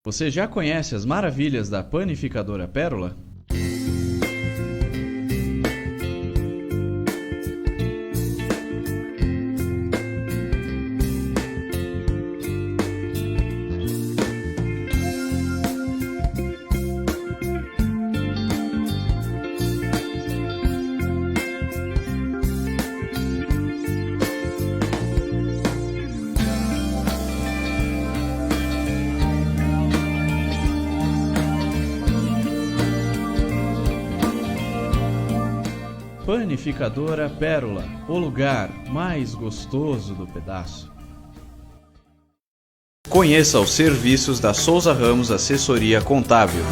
Você já conhece as maravilhas da Panificadora Pérola? Panificadora Pérola, o lugar mais gostoso do pedaço. Conheça os serviços da Souza Ramos Assessoria Contábil.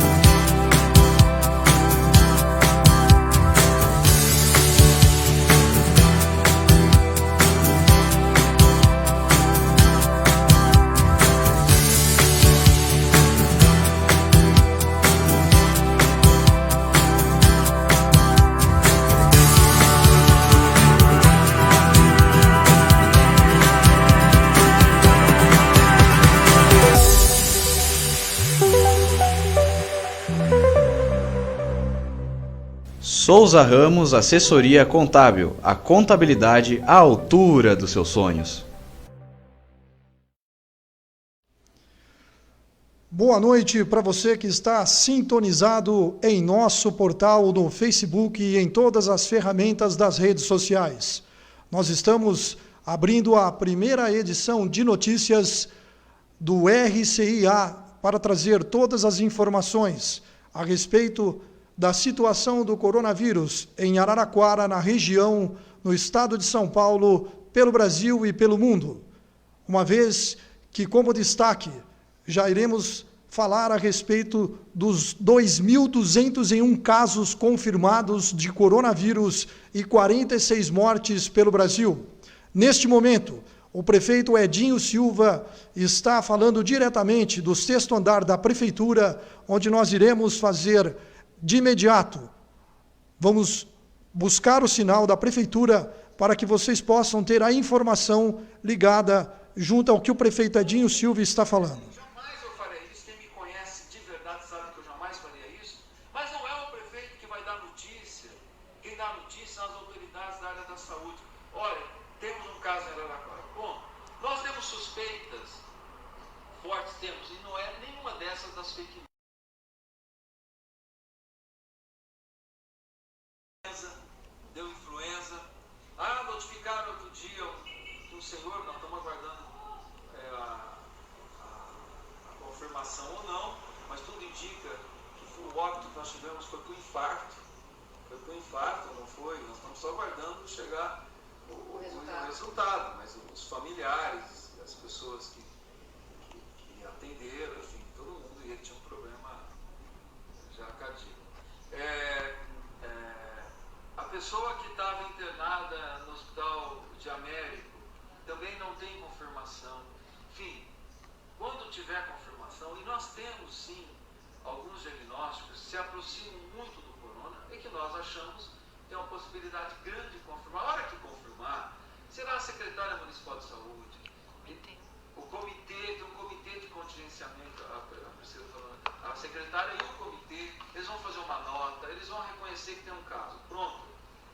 Souza Ramos Assessoria Contábil, a contabilidade à altura dos seus sonhos. Boa noite para você que está sintonizado em nosso portal no Facebook e em todas as ferramentas das redes sociais. Nós estamos abrindo a primeira edição de notícias do RCIA para trazer todas as informações a respeito da situação do coronavírus em Araraquara, na região, no estado de São Paulo, pelo Brasil e pelo mundo. Uma vez que, como destaque, já iremos falar a respeito dos 2.201 casos confirmados de coronavírus e 46 mortes pelo Brasil. Neste momento, o prefeito Edinho Silva está falando diretamente do 6º andar da prefeitura, onde nós iremos fazer de imediato. Vamos buscar o sinal da prefeitura para que vocês possam ter a informação ligada junto ao que o prefeito Edinho Silva está falando. Jamais eu farei isso. Quem me conhece de verdade sabe que eu jamais faria isso. Mas não é o prefeito que vai dar notícia. Quem dá notícia são as autoridades da área da saúde. Olha, temos um caso em Araraquara. Bom, nós temos suspeitas fortes, temos, e não é nenhuma dessas das fake news. Deu influenza. Notificaram outro dia um senhor, nós estamos aguardando a confirmação ou não, mas tudo indica que o óbito que nós tivemos foi por infarto. Foi por infarto, não foi? Nós estamos só aguardando chegar o resultado, mas os familiares, as pessoas que atenderam, enfim, todo mundo tinha um problema já cardíaco. A pessoa que estava internada no Hospital de Américo também não tem confirmação. Enfim, quando tiver confirmação, e nós temos sim alguns diagnósticos que se aproximam muito do corona, é que nós achamos que tem uma possibilidade grande de confirmar. A hora que confirmar, será a secretária municipal de saúde, o comitê, tem um comitê de contingenciamento, a secretária e o comitê, eles vão fazer uma nota, eles vão reconhecer que tem um caso. Pronto.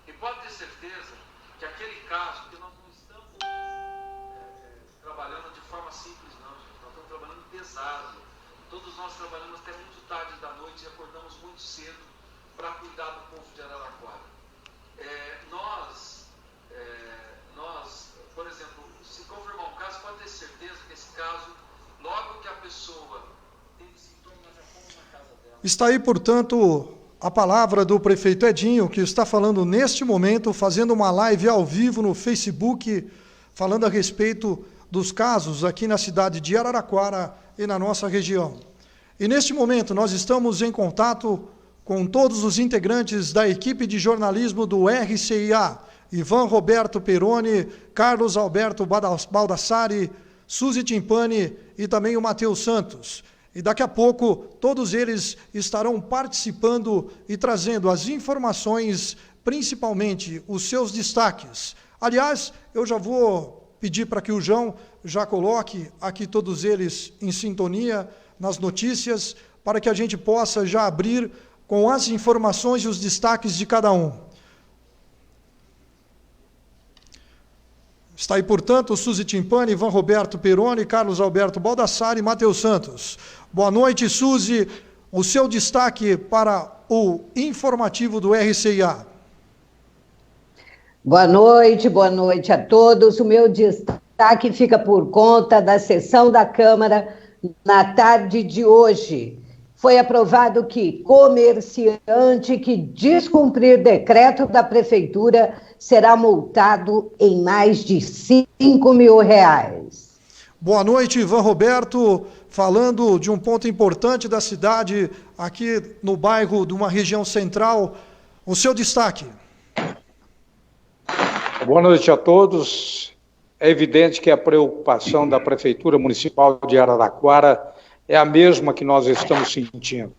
E pode ter certeza que aquele caso, que nós não estamos trabalhando de forma simples, não, gente. Nós estamos trabalhando pesado. Todos nós trabalhamos até muito tarde da noite e acordamos muito cedo para cuidar do povo de Araraquara. Nós, por exemplo, se confirmar um caso, pode ter certeza que esse caso, logo que a pessoa tem sintomas, nós já fomos na casa dela. Está aí, portanto, a palavra do prefeito Edinho, que está falando neste momento, fazendo uma live ao vivo no Facebook, falando a respeito dos casos aqui na cidade de Araraquara e na nossa região. E neste momento nós estamos em contato com todos os integrantes da equipe de jornalismo do RCIA, Ivan Roberto Peroni, Carlos Alberto Baldassari, Suzy Timpani e também o Matheus Santos. E daqui a pouco, todos eles estarão participando e trazendo as informações, principalmente os seus destaques. Aliás, eu já vou pedir para que o João já coloque aqui todos eles em sintonia, nas notícias, para que a gente possa já abrir com as informações e os destaques de cada um. Está aí, portanto, Suzy Timpani, Ivan Roberto Peroni, Carlos Alberto Baldassari e Matheus Santos. Boa noite, Suzy. O seu destaque para o informativo do RCIA. Boa noite a todos. O meu destaque fica por conta da sessão da Câmara na tarde de hoje. Foi aprovado que comerciante que descumprir decreto da Prefeitura será multado em mais de R$5 mil. Boa noite, Ivan Roberto, falando de um ponto importante da cidade, aqui no bairro de uma região central. O seu destaque. Boa noite a todos. É evidente que a preocupação da Prefeitura Municipal de Araraquara é a mesma que nós estamos sentindo,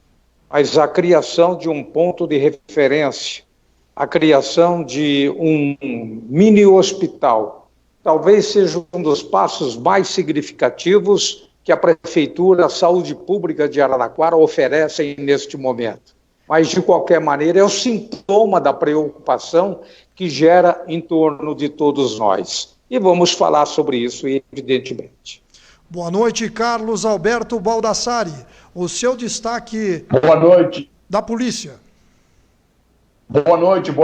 mas a criação de um ponto de referência, a criação de um mini hospital, talvez seja um dos passos mais significativos que a Prefeitura, a Saúde Pública de Araraquara oferecem neste momento. Mas, de qualquer maneira, é o sintoma da preocupação que gera em torno de todos nós. E vamos falar sobre isso, evidentemente. Boa noite, Carlos Alberto Baldassari. O seu destaque. Boa noite. Da polícia. Boa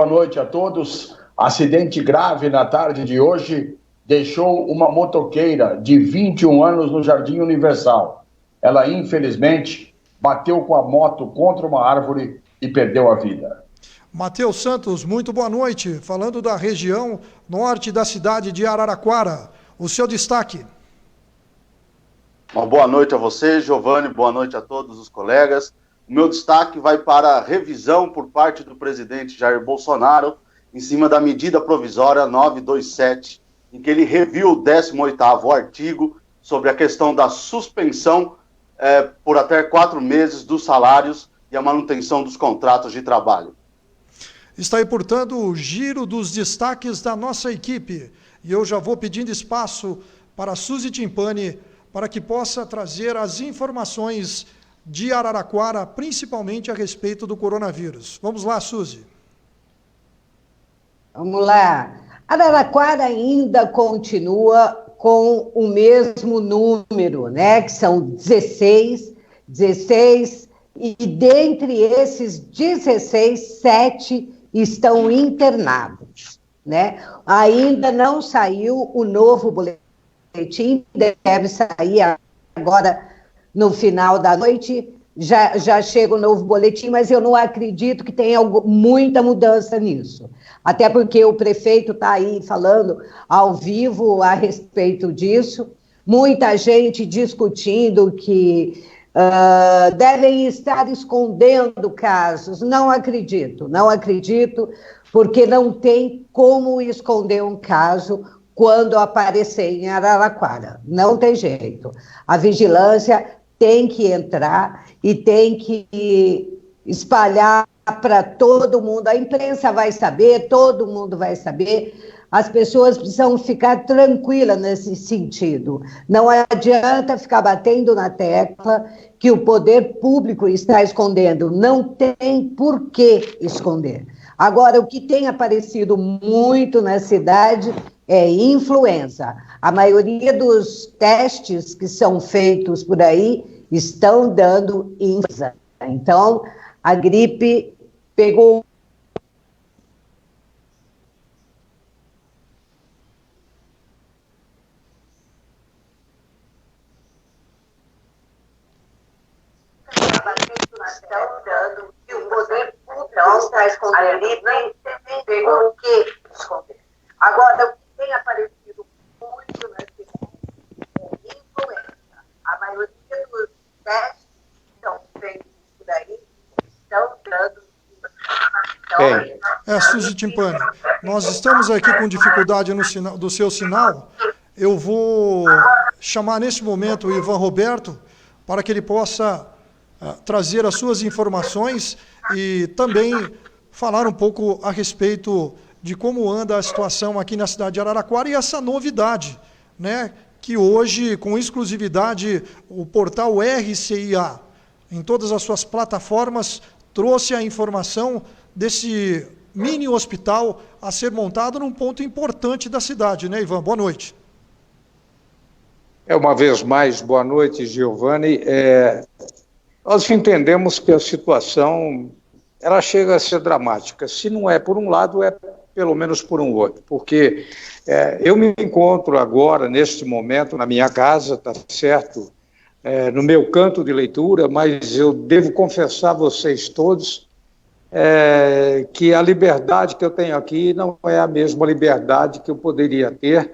noite a todos. Acidente grave na tarde de hoje deixou uma motoqueira de 21 anos no Jardim Universal. Ela, infelizmente, bateu com a moto contra uma árvore e perdeu a vida. Matheus Santos, muito boa noite. Falando da região norte da cidade de Araraquara. O seu destaque. Uma boa noite a você, Giovanni, boa noite a todos os colegas. O meu destaque vai para a revisão por parte do presidente Jair Bolsonaro em cima da medida provisória 927, em que ele reviu o 18º artigo sobre a questão da suspensão por até 4 meses dos salários e a manutenção dos contratos de trabalho. Está aí, portanto, o giro dos destaques da nossa equipe. E eu já vou pedindo espaço para a Suzy Timpani, para que possa trazer as informações de Araraquara, principalmente a respeito do coronavírus. Vamos lá, Suzy. Vamos lá. Araraquara ainda continua com o mesmo número, né? Que são 16, e dentre esses 16, 7 estão internados, né? Ainda não saiu o novo boletim, deve sair agora no final da noite, já chega o novo boletim, mas eu não acredito que tenha muita mudança nisso. Até porque o prefeito está aí falando ao vivo a respeito disso, muita gente discutindo que devem estar escondendo casos. Não acredito, porque não tem como esconder um caso quando aparecer em Araraquara. Não tem jeito. A vigilância tem que entrar e tem que espalhar para todo mundo. A imprensa vai saber, todo mundo vai saber. As pessoas precisam ficar tranquilas nesse sentido. Não adianta ficar batendo na tecla que o poder público está escondendo. Não tem por que esconder. Agora, o que tem aparecido muito na cidade é influenza. A maioria dos testes que são feitos por aí estão dando influenza. Então, a gripe pegou. A gripe pegou o quê? Agora, o que tem aparecido muito na cidade é influenza. A maioria dos testes que estão feitos por aí estão dando. Suzy Timpani, nós estamos aqui com dificuldade no sinal, do seu sinal. Eu vou chamar nesse momento o Ivan Roberto para que ele possa trazer as suas informações e também falar um pouco a respeito de como anda a situação aqui na cidade de Araraquara e essa novidade, né, que hoje, com exclusividade, o portal RCIA, em todas as suas plataformas, trouxe a informação desse mini hospital a ser montado num ponto importante da cidade, né, Ivan? Boa noite. Uma vez mais, boa noite, Giovanni. Nós entendemos que a situação ela chega a ser dramática. Se não é por um lado, é pelo menos por um outro, porque eu me encontro agora, neste momento, na minha casa, tá certo, no meu canto de leitura, mas eu devo confessar a vocês todos que a liberdade que eu tenho aqui não é a mesma liberdade que eu poderia ter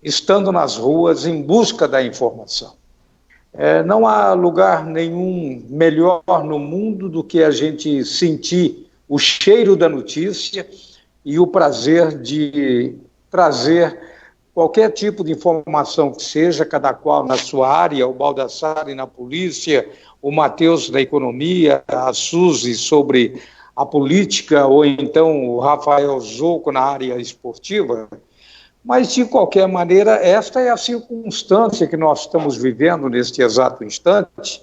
estando nas ruas em busca da informação. Não há lugar nenhum melhor no mundo do que a gente sentir o cheiro da notícia e o prazer de trazer qualquer tipo de informação que seja, cada qual na sua área, o Baldassarri na polícia, o Matheus na economia, a Suzy sobre a política, ou então o Rafael Zocco na área esportiva. Mas, de qualquer maneira, esta é a circunstância que nós estamos vivendo neste exato instante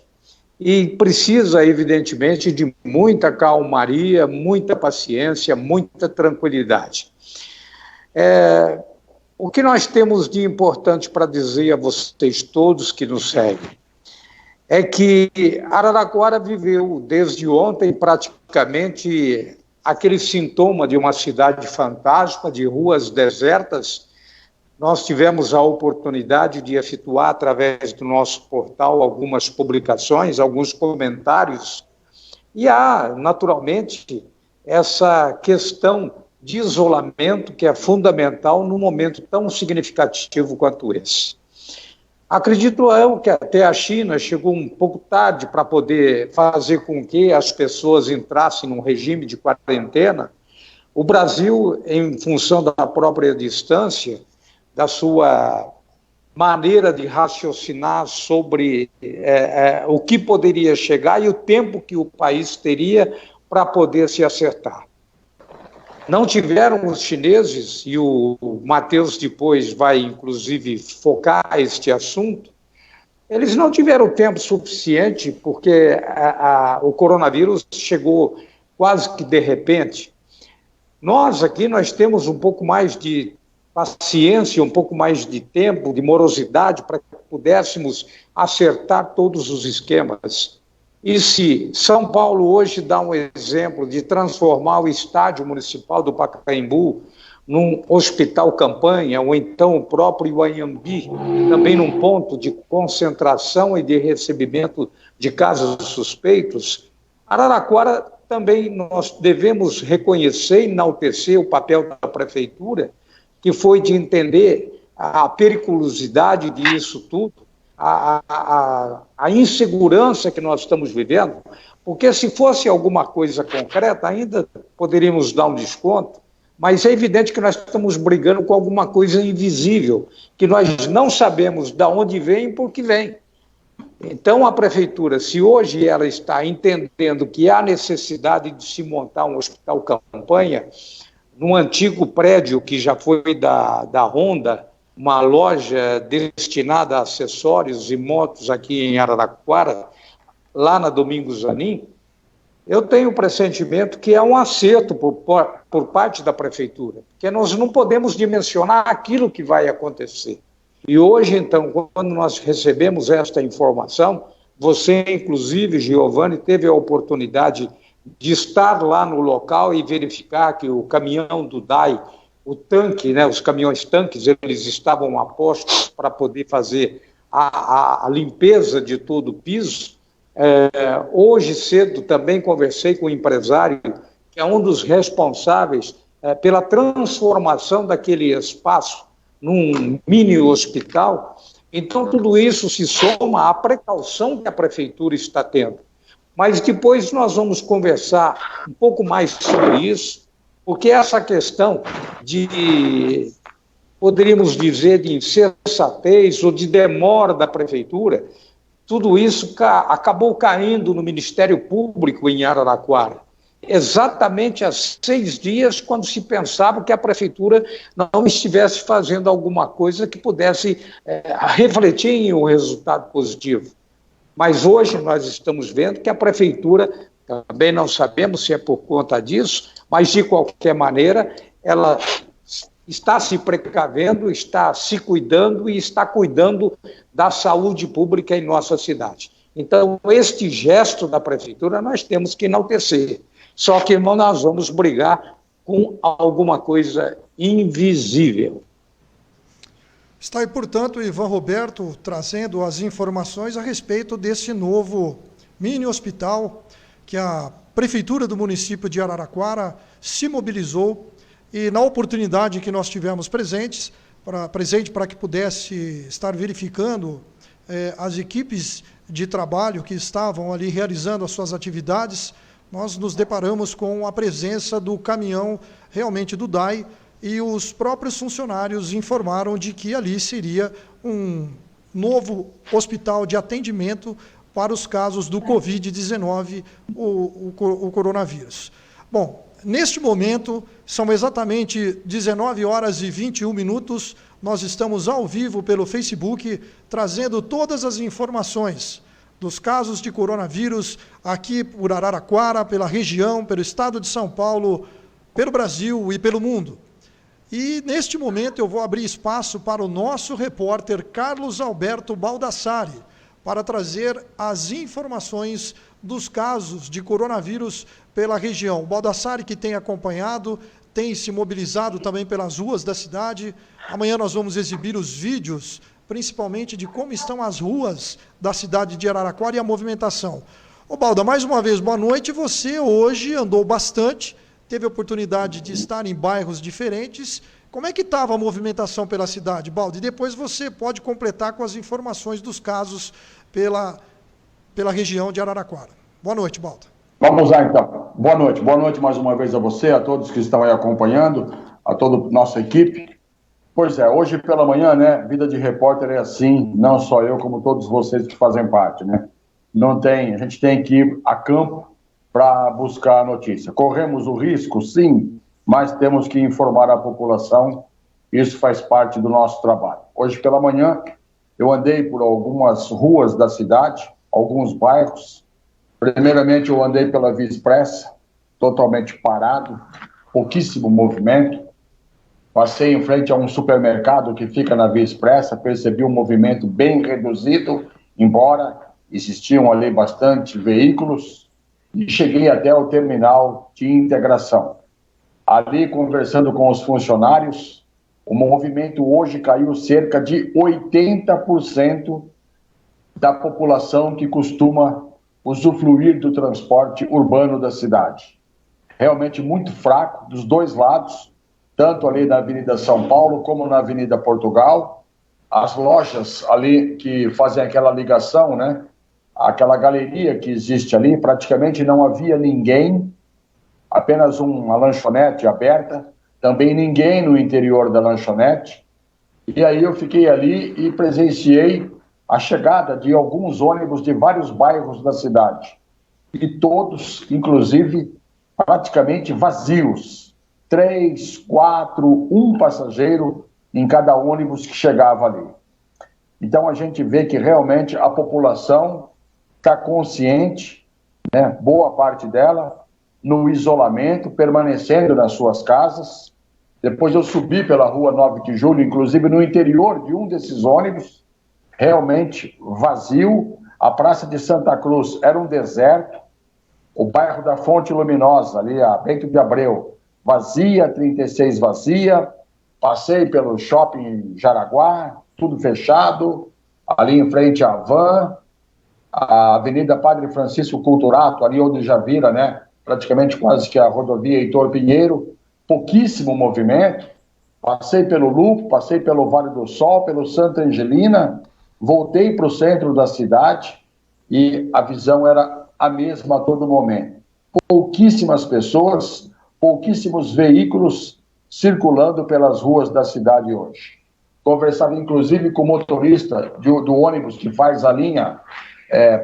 e precisa, evidentemente, de muita calmaria, muita paciência, muita tranquilidade. O que nós temos de importante para dizer a vocês todos que nos seguem é que Araraquara viveu desde ontem praticamente aquele sintoma de uma cidade fantasma, de ruas desertas. Nós tivemos a oportunidade de efetuar, através do nosso portal, algumas publicações, alguns comentários, e há, naturalmente, essa questão de isolamento que é fundamental num momento tão significativo quanto esse. Acredito eu que até a China chegou um pouco tarde para poder fazer com que as pessoas entrassem num regime de quarentena. O Brasil, em função da própria distância, da sua maneira de raciocinar sobre o que poderia chegar e o tempo que o país teria para poder se acertar. Não tiveram os chineses, e o Matheus depois vai, inclusive, focar este assunto, eles não tiveram tempo suficiente, porque o coronavírus chegou quase que de repente. Nós aqui, nós temos um pouco mais de paciência, um pouco mais de tempo, de morosidade, para que pudéssemos acertar todos os esquemas. E se São Paulo hoje dá um exemplo de transformar o estádio municipal do Pacaembu num hospital campanha, ou então o próprio Anhembi, também num ponto de concentração e de recebimento de casos suspeitos, Araraquara também nós devemos reconhecer e enaltecer o papel da prefeitura, que foi de entender a periculosidade disso tudo, a insegurança que nós estamos vivendo, porque se fosse alguma coisa concreta, ainda poderíamos dar um desconto, mas é evidente que nós estamos brigando com alguma coisa invisível, que nós não sabemos de onde vem e por que vem. Então, a prefeitura, se hoje ela está entendendo que há necessidade de se montar um hospital campanha, num antigo prédio que já foi da Honda, uma loja destinada a acessórios e motos aqui em Araraquara, lá na Domingos Zanin, eu tenho o pressentimento que é um acerto por parte da prefeitura, porque nós não podemos dimensionar aquilo que vai acontecer. E hoje, então, quando nós recebemos esta informação, você, inclusive, Giovanni, teve a oportunidade de estar lá no local e verificar que o caminhão do DAI, o tanque, né, os caminhões-tanques, eles estavam a postos para poder fazer a limpeza de todo o piso. Hoje cedo também conversei com o empresário, que é um dos responsáveis pela transformação daquele espaço num mini hospital. Então, tudo isso se soma à precaução que a prefeitura está tendo. Mas depois nós vamos conversar um pouco mais sobre isso, porque essa questão de, poderíamos dizer, de insensatez ou de demora da prefeitura, tudo isso acabou caindo no Ministério Público em Araraquara. exatamente há 6 dias, quando se pensava que a prefeitura não estivesse fazendo alguma coisa que pudesse refletir em um resultado positivo. Mas hoje nós estamos vendo que a prefeitura, também não sabemos se é por conta disso, mas de qualquer maneira ela está se precavendo, está se cuidando e está cuidando da saúde pública em nossa cidade. Então, este gesto da prefeitura nós temos que enaltecer. Só que, irmão, nós vamos brigar com alguma coisa invisível. Está aí, portanto, o Ivan Roberto trazendo as informações a respeito desse novo mini hospital que a Prefeitura do município de Araraquara se mobilizou e, na oportunidade que nós tivemos presente para que pudesse estar verificando as equipes de trabalho que estavam ali realizando as suas atividades, nós nos deparamos com a presença do caminhão realmente do DAI, e os próprios funcionários informaram de que ali seria um novo hospital de atendimento para os casos do Covid-19, o coronavírus. Bom, neste momento, são exatamente 19 horas e 21 minutos, nós estamos ao vivo pelo Facebook, trazendo todas as informações dos casos de coronavírus aqui por Araraquara, pela região, pelo estado de São Paulo, pelo Brasil e pelo mundo. E, neste momento, eu vou abrir espaço para o nosso repórter Carlos Alberto Baldassari, para trazer as informações dos casos de coronavírus pela região. O Baldassari, que tem acompanhado, tem se mobilizado também pelas ruas da cidade. Amanhã nós vamos exibir os vídeos, principalmente de como estão as ruas da cidade de Araraquara e a movimentação. Ô Balda, mais uma vez, boa noite. Você hoje andou bastante, teve a oportunidade de estar em bairros diferentes. Como é que estava a movimentação pela cidade, Balda? E depois você pode completar com as informações dos casos pela região de Araraquara. Boa noite, Balda. Vamos lá, então. Boa noite mais uma vez a você, a todos que estão aí acompanhando, a toda a nossa equipe. Pois é, hoje pela manhã, né, vida de repórter é assim, não só eu, como todos vocês que fazem parte, né? A gente tem que ir a campo para buscar a notícia. Corremos o risco, sim, mas temos que informar a população, isso faz parte do nosso trabalho. Hoje pela manhã, eu andei por algumas ruas da cidade, alguns bairros. Primeiramente, eu andei pela Via Expressa, totalmente parado, pouquíssimo movimento. Passei em frente a um supermercado que fica na Via Expressa, percebi um movimento bem reduzido, embora existiam ali bastante veículos, e cheguei até o terminal de integração. Ali, conversando com os funcionários, o movimento hoje caiu cerca de 80% da população que costuma usufruir do transporte urbano da cidade. Realmente muito fraco, dos dois lados, tanto ali na Avenida São Paulo como na Avenida Portugal. As lojas ali que fazem aquela ligação, né? Aquela galeria que existe ali, praticamente não havia ninguém, apenas uma lanchonete aberta, também ninguém no interior da lanchonete. E aí eu fiquei ali e presenciei a chegada de alguns ônibus de vários bairros da cidade. E todos, inclusive, praticamente vazios. 3, 4, 1 passageiro em cada ônibus que chegava ali. Então a gente vê que realmente a população está consciente, né, boa parte dela, no isolamento, permanecendo nas suas casas. Depois eu subi pela rua 9 de Julho, inclusive no interior de um desses ônibus, realmente vazio. A Praça de Santa Cruz era um deserto. O bairro da Fonte Luminosa, ali a Bento de Abreu, vazia, 36 vazia. Passei pelo shopping Jaraguá, tudo fechado. Ali em frente à Van, a Avenida Padre Francisco Culturato, ali onde já vira, né, praticamente quase que a rodovia Heitor Pinheiro, pouquíssimo movimento. Passei pelo Lupo, passei pelo Vale do Sol, pelo Santa Angelina, voltei para o centro da cidade e a visão era a mesma a todo momento. Pouquíssimas pessoas, pouquíssimos veículos circulando pelas ruas da cidade hoje. Conversava inclusive com o motorista do ônibus que faz a linha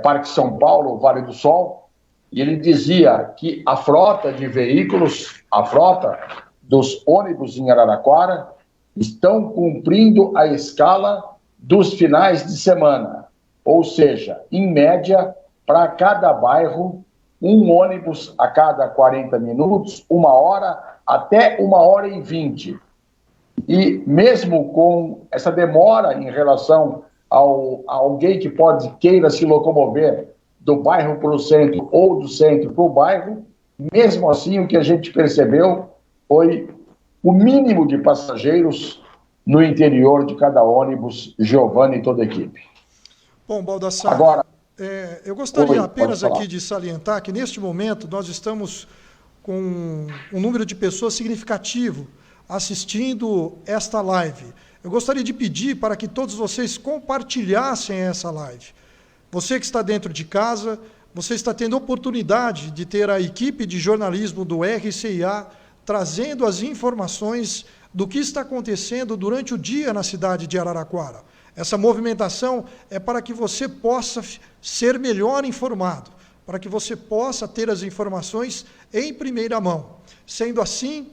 Parque São Paulo, Vale do Sol, e ele dizia que a frota de veículos, a frota dos ônibus em Araraquara, estão cumprindo a escala dos finais de semana. Ou seja, em média, para cada bairro, um ônibus a cada 40 minutos, 1 hora, até 1h20. E mesmo com essa demora em relação a alguém que queira se locomover do bairro para o centro ou do centro para o bairro, mesmo assim o que a gente percebeu foi o mínimo de passageiros no interior de cada ônibus, Giovanni e toda a equipe. Bom, Baldassar, agora, eu gostaria apenas aqui de salientar que neste momento nós estamos com um número de pessoas significativo assistindo esta live. Eu gostaria de pedir para que todos vocês compartilhassem essa live. Você que está dentro de casa, você está tendo a oportunidade de ter a equipe de jornalismo do RCIA trazendo as informações do que está acontecendo durante o dia na cidade de Araraquara. Essa movimentação é para que você possa ser melhor informado, para que você possa ter as informações em primeira mão. Sendo assim,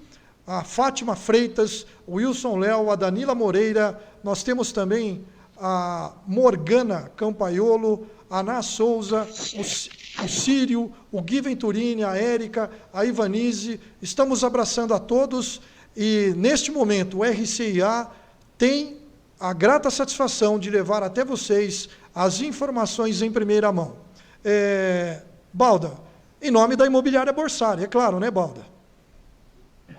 a Fátima Freitas, o Wilson Léo, a Danila Moreira, nós temos também a Morgana Campaiolo, a Ana Souza, o Círio, o Gui Venturini, a Érica, a Ivanise. Estamos abraçando a todos e, neste momento, o RCIA tem a grata satisfação de levar até vocês as informações em primeira mão. Balda, em nome da Imobiliária Borsari, é claro, né, Balda?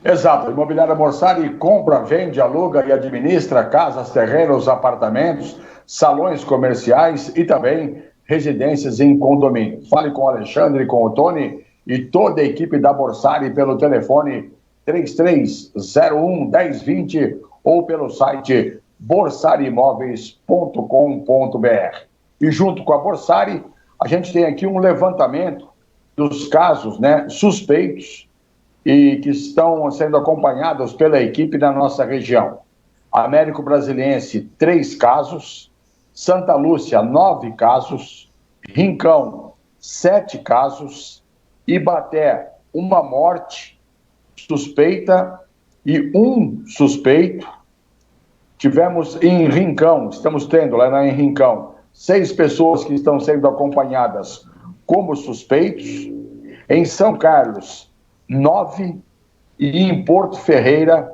Exato, a Imobiliária Borsari compra, vende, aluga e administra casas, terrenos, apartamentos, salões comerciais e também residências em condomínio. Fale com o Alexandre, com o Tony e toda a equipe da Borsari pelo telefone 3301-1020 ou pelo site borsariimóveis.com.br. E junto com a Borsari, a gente tem aqui um levantamento dos casos, suspeitos e que estão sendo acompanhados pela equipe da nossa região. Américo Brasiliense, 3 casos. Santa Lúcia, 9 casos. Rincão, 7 casos. Ibaté, 1 morte suspeita e 1 suspeito. Tivemos em Rincão, estamos tendo lá em Rincão, 6 pessoas que estão sendo acompanhadas como suspeitos. Em São Carlos, 9. E em Porto Ferreira,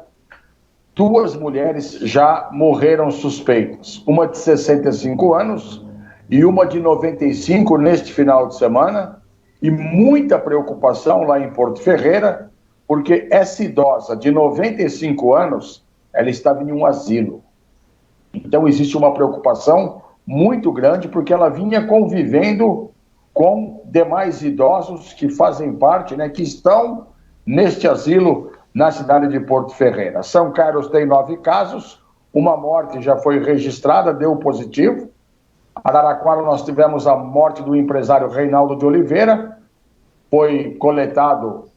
2 mulheres já morreram suspeitas. Uma de 65 anos e uma de 95 neste final de semana. E muita preocupação lá em Porto Ferreira, porque essa idosa de 95 anos, ela estava em um asilo. Então existe uma preocupação muito grande, porque ela vinha convivendo com demais idosos que fazem parte, que estão neste asilo na cidade de Porto Ferreira. São Carlos tem 9 casos, 1 morte já foi registrada, deu positivo. Araraquara nós tivemos a morte do empresário Reinaldo de Oliveira, foi coletado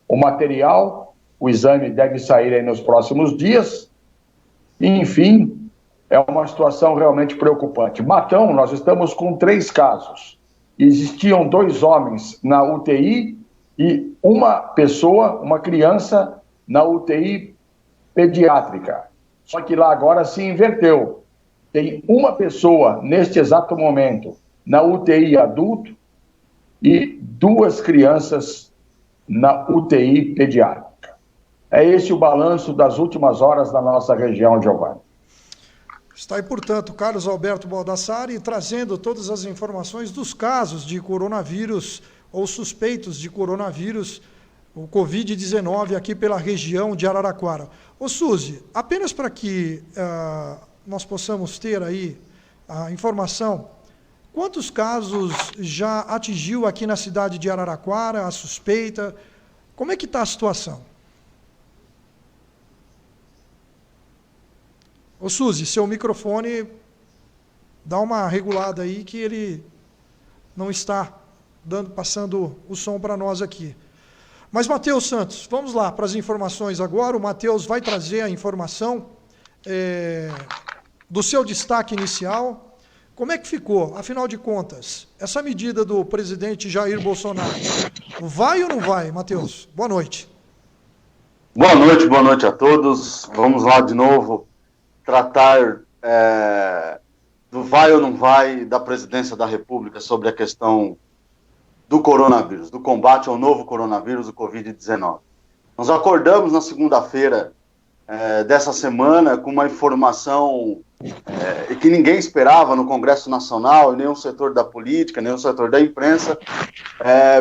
o material, o exame deve sair aí nos próximos dias. Enfim, é uma situação realmente preocupante. Matão, nós estamos com 3 casos. Existiam 2 homens na UTI e uma pessoa, uma criança, na UTI pediátrica. Só que lá agora se inverteu. Tem uma pessoa, neste exato momento, na UTI adulto e 2 crianças na UTI pediátrica. É esse o balanço das últimas horas da nossa região, Giovanni. Está aí, portanto, Carlos Alberto Baldassari trazendo todas as informações dos casos de coronavírus ou suspeitos de coronavírus, o Covid-19, aqui pela região de Araraquara. Ô Suzy, apenas para que nós possamos ter aí a informação, quantos casos já atingiu aqui na cidade de Araraquara, a suspeita? Como é que está a situação? Ô Suzy, seu microfone dá uma regulada aí que ele não está passando o som para nós aqui. Mas, Matheus Santos, vamos lá para as informações agora. O Matheus vai trazer a informação do seu destaque inicial, Como é que ficou? Afinal de contas, essa medida do presidente Jair Bolsonaro, vai ou não vai, Matheus? Boa noite. Boa noite a todos. Vamos lá de novo tratar do vai ou não vai da presidência da República sobre a questão do coronavírus, do combate ao novo coronavírus, o Covid-19. Nós acordamos na segunda-feira dessa semana com uma informação que ninguém esperava no Congresso Nacional, nenhum setor da política, nenhum setor da imprensa,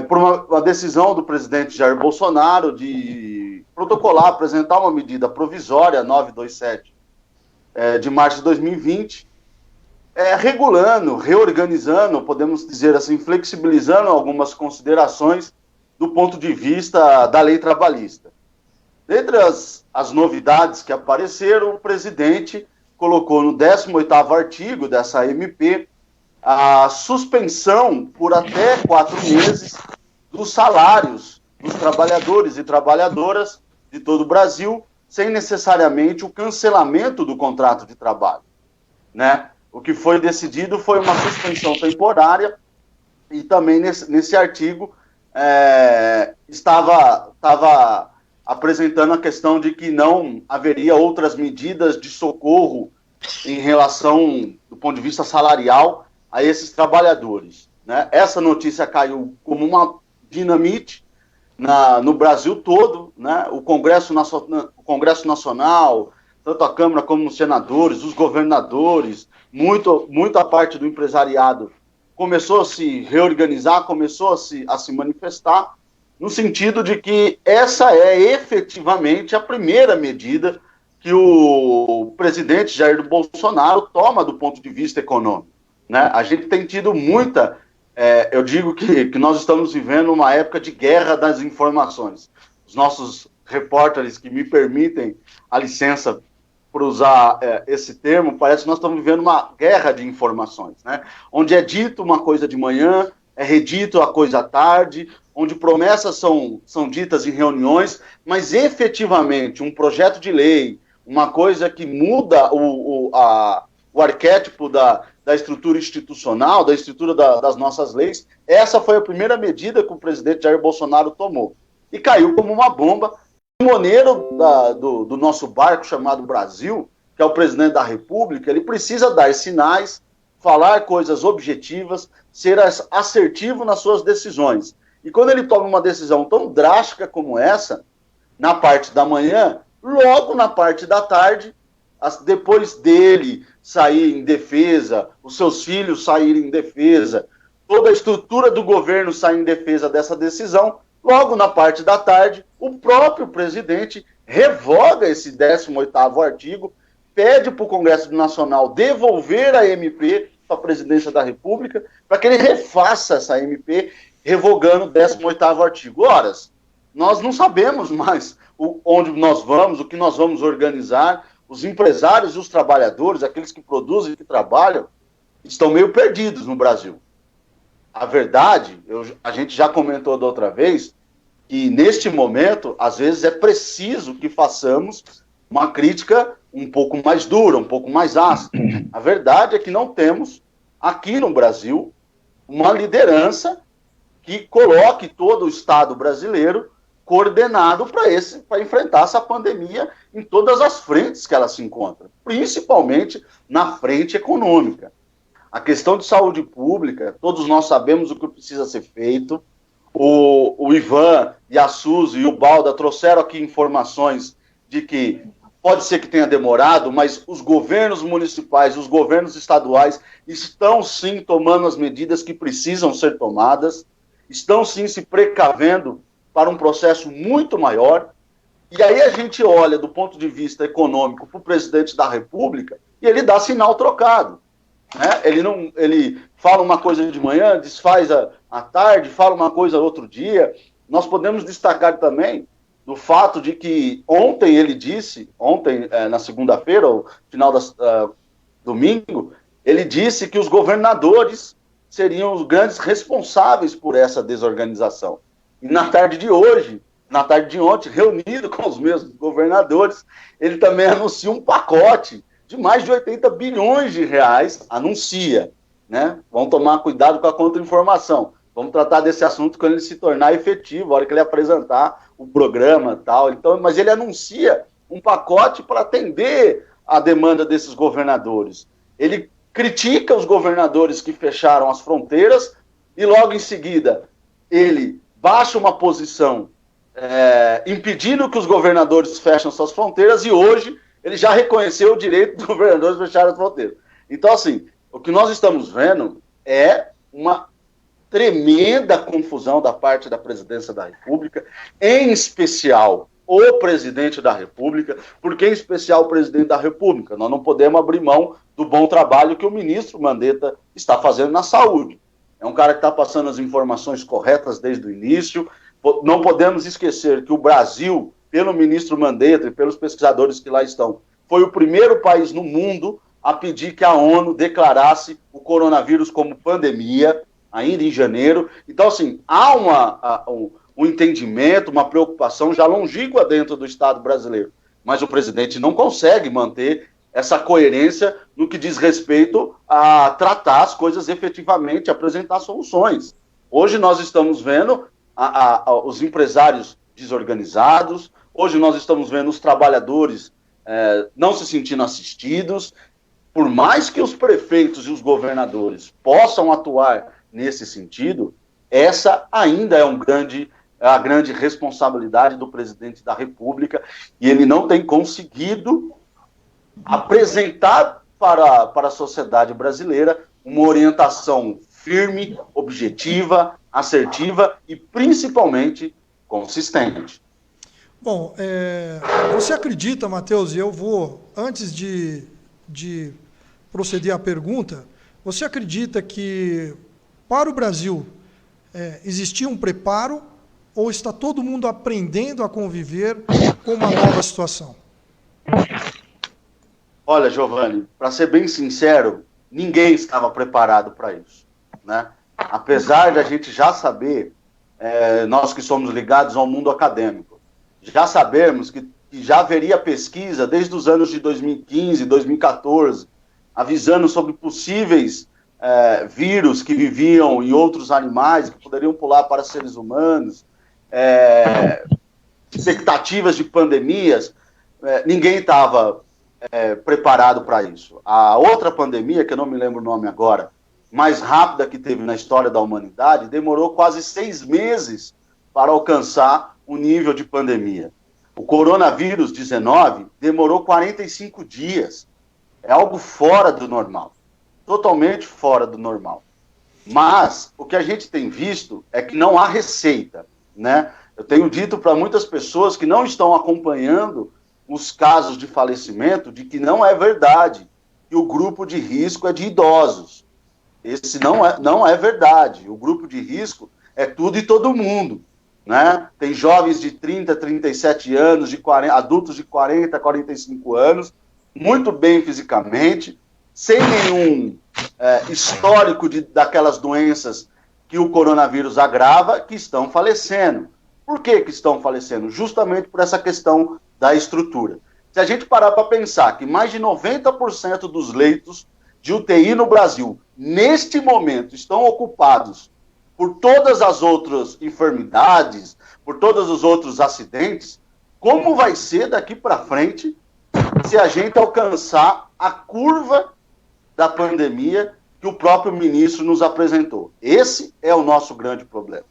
por uma decisão do presidente Jair Bolsonaro de protocolar, apresentar uma medida provisória 927 de março de 2020, regulando, reorganizando, podemos dizer assim, flexibilizando algumas considerações do ponto de vista da lei trabalhista. Dentre as novidades que apareceram, o presidente colocou no 18º artigo dessa MP a suspensão por até 4 meses dos salários dos trabalhadores e trabalhadoras de todo o Brasil, sem necessariamente o cancelamento do contrato de trabalho, né? O que foi decidido foi uma suspensão temporária e também nesse artigo estava apresentando a questão de que não haveria outras medidas de socorro em relação, do ponto de vista salarial, a esses trabalhadores, né? Essa notícia caiu como uma dinamite no Brasil todo, né? O Congresso Nacional, tanto a Câmara como os senadores, os governadores, muita parte do empresariado começou a se reorganizar, começou a se manifestar, no sentido de que essa é efetivamente a primeira medida que o presidente Jair Bolsonaro toma do ponto de vista econômico, né? A gente tem tido muita... eu digo que nós estamos vivendo uma época de guerra das informações. Os nossos repórteres que me permitem a licença por usar esse termo, parece que nós estamos vivendo uma guerra de informações, né? Onde é dito uma coisa de manhã, é redito a coisa à tarde, onde promessas são ditas em reuniões, mas efetivamente um projeto de lei, uma coisa que muda o arquétipo da estrutura institucional, da estrutura das nossas leis, essa foi a primeira medida que o presidente Jair Bolsonaro tomou. E caiu como uma bomba. O timoneiro do nosso barco chamado Brasil, que é o presidente da República, ele precisa dar sinais, falar coisas objetivas, ser assertivo nas suas decisões. E quando ele toma uma decisão tão drástica como essa, na parte da manhã, logo na parte da tarde, depois dele sair em defesa, os seus filhos saírem em defesa, toda a estrutura do governo sair em defesa dessa decisão, logo na parte da tarde, o próprio presidente revoga esse 18º artigo, pede para o Congresso Nacional devolver a MP para a presidência da República, para que ele refaça essa MP, revogando o 18º artigo. Ora, nós não sabemos mais onde nós vamos, o que nós vamos organizar. Os empresários e os trabalhadores, aqueles que produzem e que trabalham, estão meio perdidos no Brasil. A verdade, a gente já comentou da outra vez, que neste momento, às vezes é preciso que façamos uma crítica um pouco mais dura, um pouco mais ácida. A verdade é que não temos, aqui no Brasil, uma liderança que coloque todo o Estado brasileiro coordenado para enfrentar essa pandemia em todas as frentes que ela se encontra, principalmente na frente econômica. A questão de saúde pública, todos nós sabemos o que precisa ser feito. O Ivan e a Suzy e o Balda trouxeram aqui informações de que pode ser que tenha demorado, mas os governos municipais, os governos estaduais estão sim tomando as medidas que precisam ser tomadas, estão sim se precavendo para um processo muito maior. E aí a gente olha do ponto de vista econômico para o presidente da República e ele dá sinal trocado, né? Ele fala uma coisa de manhã, desfaz à tarde, fala uma coisa outro dia. Nós podemos destacar também do fato de que ontem ele disse, na segunda-feira, ou final domingo, ele disse que os governadores seriam os grandes responsáveis por essa desorganização. E na tarde de hoje, na tarde de ontem, reunido com os mesmos governadores, ele também anuncia um pacote de mais de 80 bilhões de reais, anuncia, né? Vamos tomar cuidado com a contra-informação. Vamos tratar desse assunto quando ele se tornar efetivo, a hora que ele apresentar o programa e tal. Então, mas ele anuncia um pacote para atender a demanda desses governadores. Ele critica os governadores que fecharam as fronteiras e logo em seguida ele baixa uma posição impedindo que os governadores fechem suas fronteiras e hoje ele já reconheceu o direito dos governadores fecharem as fronteiras. Então, assim, o que nós estamos vendo é uma tremenda confusão da parte da presidência da República, em especial o presidente da República. Por que em especial o presidente da República? Nós não podemos abrir mão do bom trabalho que o ministro Mandetta está fazendo na saúde. É um cara que está passando as informações corretas desde o início. Não podemos esquecer que o Brasil, pelo ministro Mandetta e pelos pesquisadores que lá estão, foi o primeiro país no mundo a pedir que a ONU declarasse o coronavírus como pandemia, ainda em janeiro. Então, assim, há um entendimento, uma preocupação já longínqua dentro do Estado brasileiro. Mas o presidente não consegue manter essa coerência no que diz respeito a tratar as coisas efetivamente, apresentar soluções. Hoje nós estamos vendo os empresários desorganizados, hoje nós estamos vendo os trabalhadores não se sentindo assistidos. Por mais que os prefeitos e os governadores possam atuar nesse sentido, essa ainda é a grande responsabilidade do presidente da República, e ele não tem conseguido apresentar para a sociedade brasileira uma orientação firme, objetiva, assertiva e principalmente consistente. Bom, você acredita, Matheus, e eu vou, antes de proceder à pergunta, você acredita que para o Brasil existia um preparo ou está todo mundo aprendendo a conviver com uma nova situação? Olha, Giovanni, para ser bem sincero, ninguém estava preparado para isso, né? Apesar de a gente já saber, nós que somos ligados ao mundo acadêmico, já sabemos que já haveria pesquisa desde os anos de 2015, 2014, avisando sobre possíveis vírus que viviam em outros animais, que poderiam pular para seres humanos, expectativas de pandemias. Ninguém estava preparado para isso. A outra pandemia, que eu não me lembro o nome agora, mais rápida que teve na história da humanidade, demorou quase 6 meses para alcançar o nível de pandemia. O coronavírus 19 demorou 45 dias. É algo fora do normal. Totalmente fora do normal. Mas o que a gente tem visto é que não há receita, né? Eu tenho dito para muitas pessoas que não estão acompanhando os casos de falecimento de que não é verdade, que o grupo de risco é de idosos. Esse não é verdade. O grupo de risco é tudo e todo mundo, né? Tem jovens de 30, 37 anos, adultos de 40, 45 anos, muito bem fisicamente, sem nenhum histórico daquelas doenças que o coronavírus agrava, que estão falecendo. Por que estão falecendo? Justamente por essa questão da estrutura. Se a gente parar para pensar que mais de 90% dos leitos de UTI no Brasil, neste momento, estão ocupados por todas as outras enfermidades, por todos os outros acidentes, como vai ser daqui para frente se a gente alcançar a curva da pandemia que o próprio ministro nos apresentou? Esse é o nosso grande problema,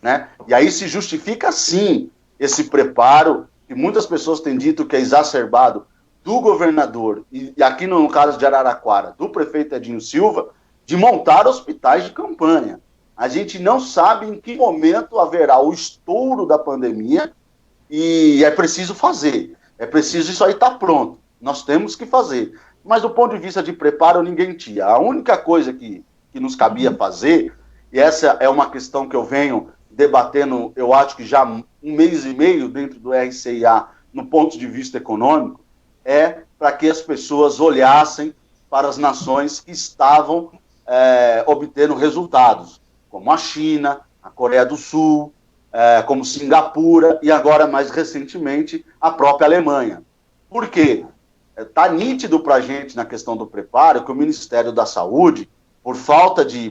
né? E aí se justifica, sim, esse preparo, que muitas pessoas têm dito que é exacerbado, do governador, e aqui no caso de Araraquara, do prefeito Edinho Silva, de montar hospitais de campanha. A gente não sabe em que momento haverá o estouro da pandemia e é preciso fazer. É preciso, isso aí estar pronto. Nós temos que fazer. Mas do ponto de vista de preparo, ninguém tinha. A única coisa que nos cabia fazer, e essa é uma questão que eu venho debatendo, eu acho que já 1 mês e meio dentro do RCIA, no ponto de vista econômico, é para que as pessoas olhassem para as nações que estavam obtendo resultados, como a China, a Coreia do Sul, como Singapura e agora, mais recentemente, a própria Alemanha. Por quê? Está nítido para a gente, na questão do preparo, que o Ministério da Saúde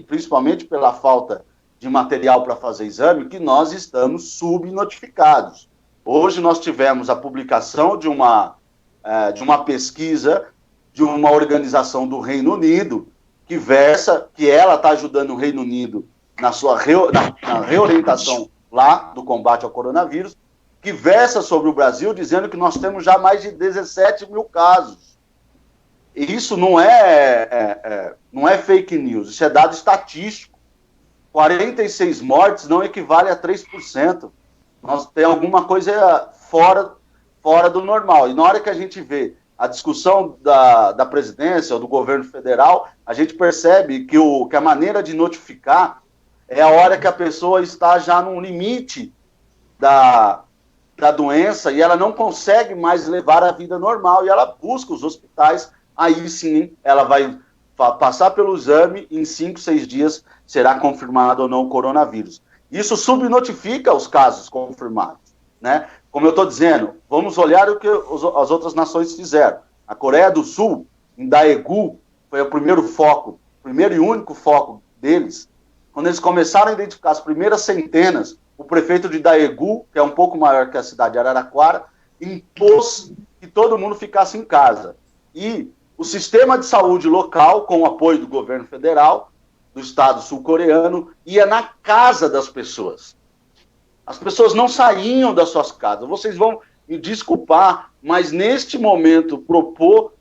principalmente pela falta de material para fazer exame, que nós estamos subnotificados. Hoje nós tivemos a publicação de uma pesquisa de uma organização do Reino Unido, que ela está ajudando o Reino Unido na sua na reorientação lá do combate ao coronavírus, que versa sobre o Brasil, dizendo que nós temos já mais de 17 mil casos. E isso não é fake news, isso é dado estatístico. 46 mortes não equivale a 3%. Nós tem alguma coisa fora do normal. E na hora que a gente vê a discussão da presidência ou do governo federal, a gente percebe que a maneira de notificar é a hora que a pessoa está já no limite da doença e ela não consegue mais levar a vida normal e ela busca os hospitais, aí sim ela vai passar pelo exame e em 5, 6 dias será confirmado ou não o coronavírus. Isso subnotifica os casos confirmados, né? Como eu estou dizendo, vamos olhar o que as outras nações fizeram. A Coreia do Sul, em Daegu, foi o primeiro e único foco deles. Quando eles começaram a identificar as primeiras centenas, o prefeito de Daegu, que é um pouco maior que a cidade de Araraquara, impôs que todo mundo ficasse em casa. E o sistema de saúde local, com o apoio do governo federal, do Estado sul-coreano, ia na casa das pessoas. As pessoas não saíam das suas casas. Vocês vão me desculpar, mas neste momento propor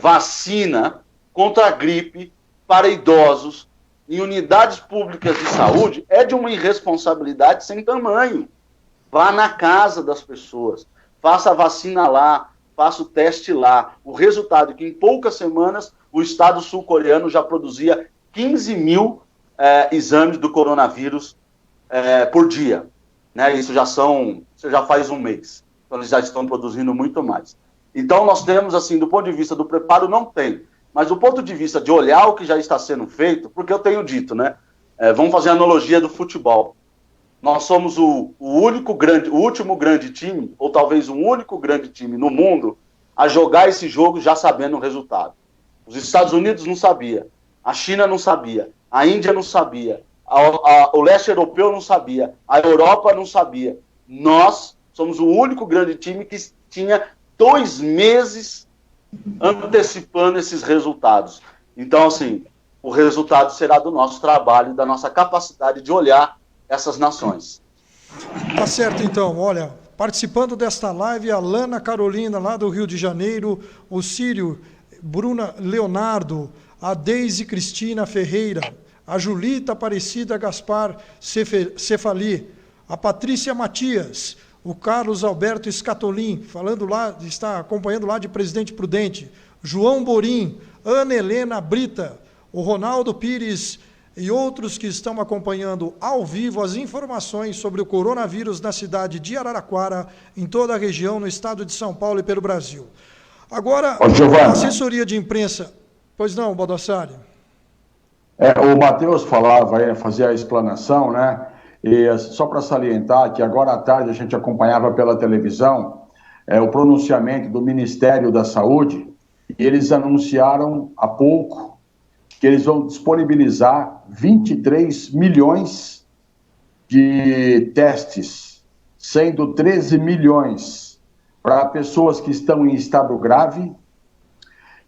vacina contra a gripe para idosos em unidades públicas de saúde é de uma irresponsabilidade sem tamanho. Vá na casa das pessoas, faça a vacina lá, faça o teste lá. O resultado é que em poucas semanas o Estado sul-coreano já produzia 15 mil exames do coronavírus por dia, né? Isso já faz um mês. Então eles já estão produzindo muito mais. Então nós temos, assim, do ponto de vista do preparo, não tem. Mas do ponto de vista de olhar o que já está sendo feito, porque eu tenho dito, né? Vamos fazer a analogia do futebol. Nós somos o último grande time, ou talvez o único grande time no mundo, a jogar esse jogo já sabendo o resultado. Os Estados Unidos não sabia, a China não sabia, a Índia não sabia, o leste europeu não sabia, a Europa não sabia. Nós somos o único grande time que tinha 2 meses antecipando esses resultados. Então, assim, o resultado será do nosso trabalho, da nossa capacidade de olhar essas nações. Tá certo, então. Olha, participando desta live, a Lana Carolina, lá do Rio de Janeiro, o Círio, Bruna Leonardo, a Deise Cristina Ferreira, a Julita Aparecida Gaspar Cefali, a Patrícia Matias, o Carlos Alberto Escatolin, falando lá, está acompanhando lá de Presidente Prudente, João Borim, Ana Helena Brita, o Ronaldo Pires e outros que estão acompanhando ao vivo as informações sobre o coronavírus na cidade de Araraquara, em toda a região, no estado de São Paulo e pelo Brasil. Agora, a assessoria de imprensa... Pois não, Baldassarri? O Matheus falava, fazia a explanação, né? E só para salientar que agora à tarde a gente acompanhava pela televisão o pronunciamento do Ministério da Saúde, e eles anunciaram há pouco que eles vão disponibilizar 23 milhões de testes, sendo 13 milhões para pessoas que estão em estado grave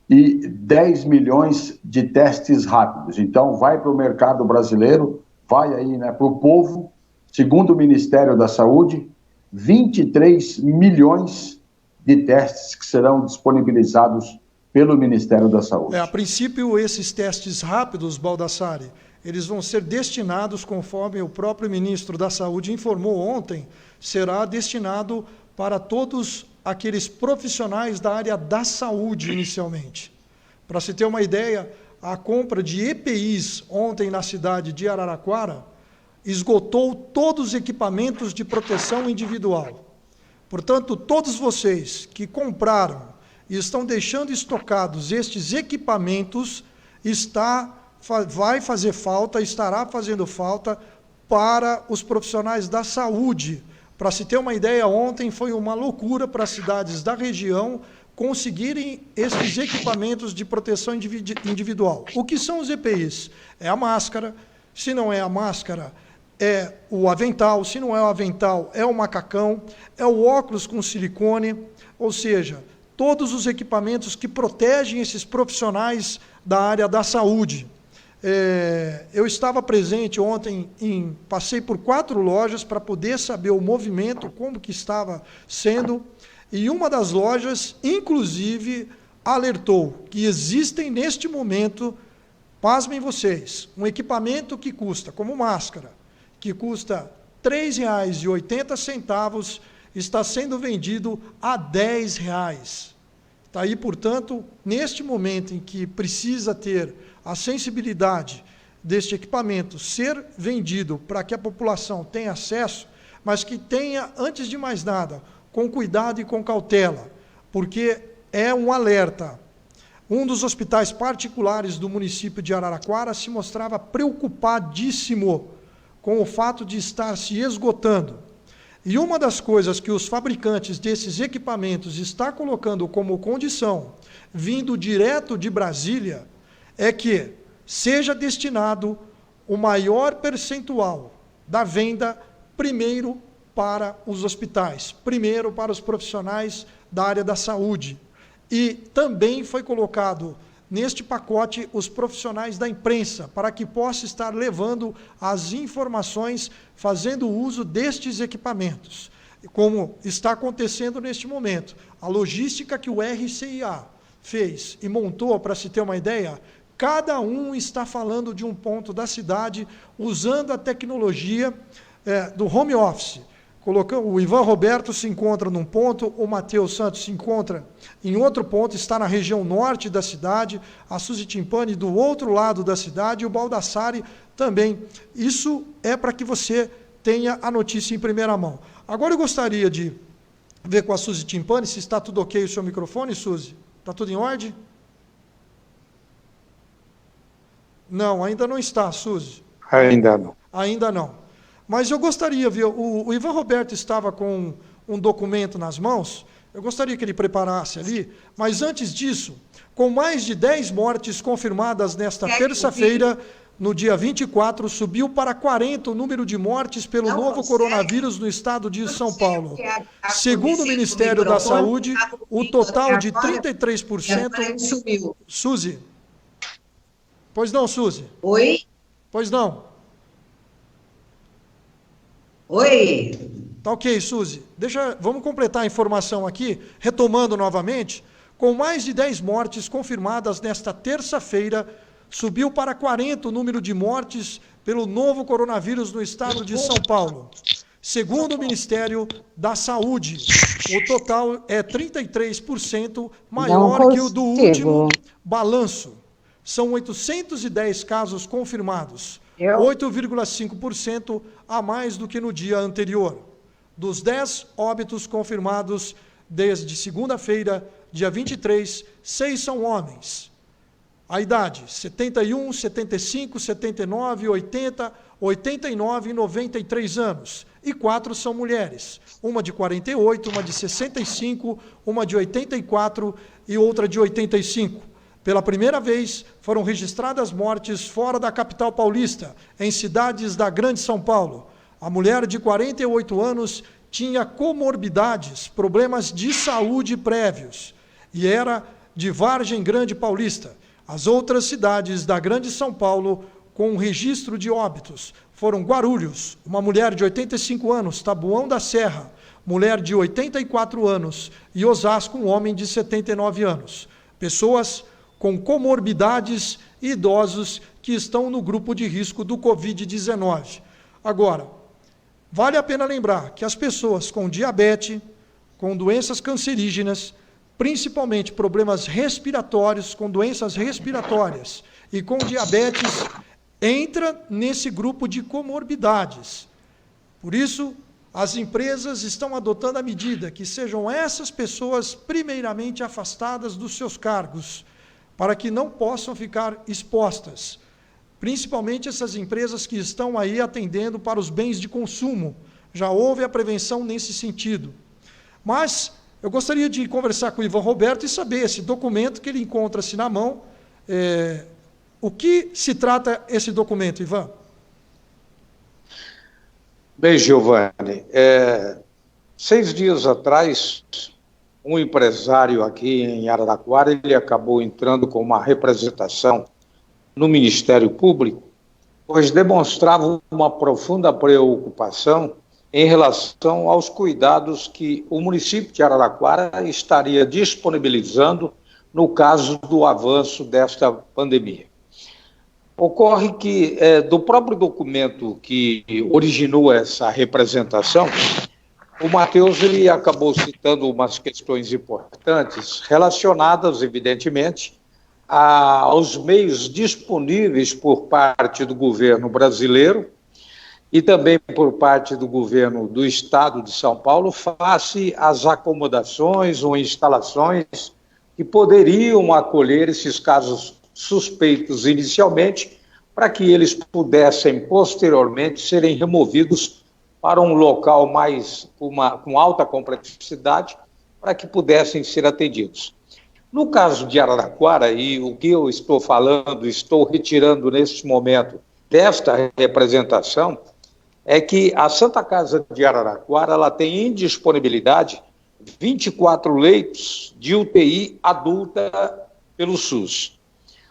e 10 milhões de testes rápidos. Então, vai para o mercado brasileiro, vai aí, né, para o povo, segundo o Ministério da Saúde, 23 milhões de testes que serão disponibilizados pelo Ministério da Saúde. A princípio, esses testes rápidos, Baldassarri, eles vão ser destinados, conforme o próprio ministro da Saúde informou ontem, será destinado para todos aqueles profissionais da área da saúde, inicialmente. Para se ter uma ideia, a compra de EPIs ontem na cidade de Araraquara esgotou todos os equipamentos de proteção individual. Portanto, todos vocês que compraram e estão deixando estocados estes equipamentos, vai fazer falta, estará fazendo falta para os profissionais da saúde. Para se ter uma ideia, ontem foi uma loucura para as cidades da região, conseguirem esses equipamentos de proteção individual. O que são os EPIs? É a máscara, se não é a máscara, é o avental, se não é o avental, é o macacão, é o óculos com silicone, ou seja, todos os equipamentos que protegem esses profissionais da área da saúde. Eu estava presente ontem, passei por 4 lojas para poder saber o movimento, como que estava sendo, e uma das lojas, inclusive, alertou que existem neste momento, pasmem vocês, um equipamento que custa, como máscara, que custa R$ 3,80, está sendo vendido a R$ 10. Está aí, portanto, neste momento em que precisa ter a sensibilidade deste equipamento ser vendido para que a população tenha acesso, mas que tenha, antes de mais nada, com cuidado e com cautela, porque é um alerta. Um dos hospitais particulares do município de Araraquara se mostrava preocupadíssimo com o fato de estar se esgotando. E uma das coisas que os fabricantes desses equipamentos estão colocando como condição, vindo direto de Brasília, é que seja destinado o maior percentual da venda primeiro para os hospitais, primeiro para os profissionais da área da saúde. E também foi colocado neste pacote os profissionais da imprensa, para que possa estar levando as informações, fazendo uso destes equipamentos, como está acontecendo neste momento. A logística que o RCIA fez e montou, para se ter uma ideia, cada um está falando de um ponto da cidade, usando a tecnologia do home office. O Ivan Roberto se encontra num ponto, o Matheus Santos se encontra em outro ponto, está na região norte da cidade, a Suzy Timpani do outro lado da cidade, e o Baldassari também. Isso é para que você tenha a notícia em primeira mão. Agora eu gostaria de ver com a Suzy Timpani se está tudo ok o seu microfone, Suzy. Está tudo em ordem? Não, ainda não está, Suzy. Ainda não. Ainda não. Mas eu gostaria, viu, o Ivan Roberto estava com um documento nas mãos, eu gostaria que ele preparasse ali, mas antes disso, com mais de 10 mortes confirmadas nesta terça-feira, no dia 24, subiu para 40 o número de mortes pelo novo coronavírus no estado de São Paulo. Segundo o Ministério da Saúde, o total de 33%... Suzy. Pois não, Suzy? Oi? Pois não. Oi. Tá ok, Suzy. Vamos completar a informação aqui, retomando novamente. Com mais de 10 mortes confirmadas nesta terça-feira, subiu para 40 o número de mortes pelo novo coronavírus no estado de São Paulo. Segundo o Ministério da Saúde, o total é 33% maior que o do último balanço. São 810 casos confirmados. 8,5% a mais do que no dia anterior. Dos 10 óbitos confirmados desde segunda-feira, dia 23, 6 são homens. A idade, 71, 75, 79, 80, 89 e 93 anos. E 4 são mulheres. Uma de 48, uma de 65, uma de 84 e outra de 85. Pela primeira vez, foram registradas mortes fora da capital paulista, em cidades da Grande São Paulo. A mulher de 48 anos tinha comorbidades, problemas de saúde prévios, e era de Vargem Grande Paulista. As outras cidades da Grande São Paulo, com registro de óbitos, foram Guarulhos, uma mulher de 85 anos, Taboão da Serra, mulher de 84 anos, e Osasco, um homem de 79 anos. Pessoas com comorbidades e idosos que estão no grupo de risco do Covid-19. Agora, vale a pena lembrar que as pessoas com diabetes, com doenças cancerígenas, principalmente problemas respiratórios, com doenças respiratórias e com diabetes, entra nesse grupo de comorbidades. Por isso, as empresas estão adotando a medida que sejam essas pessoas primeiramente afastadas dos seus cargos, para que não possam ficar expostas, principalmente essas empresas que estão aí atendendo para os bens de consumo. Já houve a prevenção nesse sentido. Mas Eu gostaria de conversar com o Ivan Roberto e saber esse documento que ele encontra-se na mão. O que se trata esse documento, Ivan? Bem, Giovanni, 6 dias atrás, um empresário aqui em Araraquara, ele acabou entrando com uma representação no Ministério Público, pois demonstrava uma profunda preocupação em relação aos cuidados que o município de Araraquara estaria disponibilizando no caso do avanço desta pandemia. Ocorre que, do próprio documento que originou essa representação, o Matheus ele acabou citando umas questões importantes relacionadas, evidentemente, aos meios disponíveis por parte do governo brasileiro e também por parte do governo do Estado de São Paulo, face às acomodações ou instalações que poderiam acolher esses casos suspeitos inicialmente, para que eles pudessem posteriormente serem removidos para um local com alta complexidade, para que pudessem ser atendidos. No caso de Araraquara, e o que eu estou falando, estou retirando neste momento desta representação, é que a Santa Casa de Araraquara ela tem em disponibilidade 24 leitos de UTI adulta pelo SUS.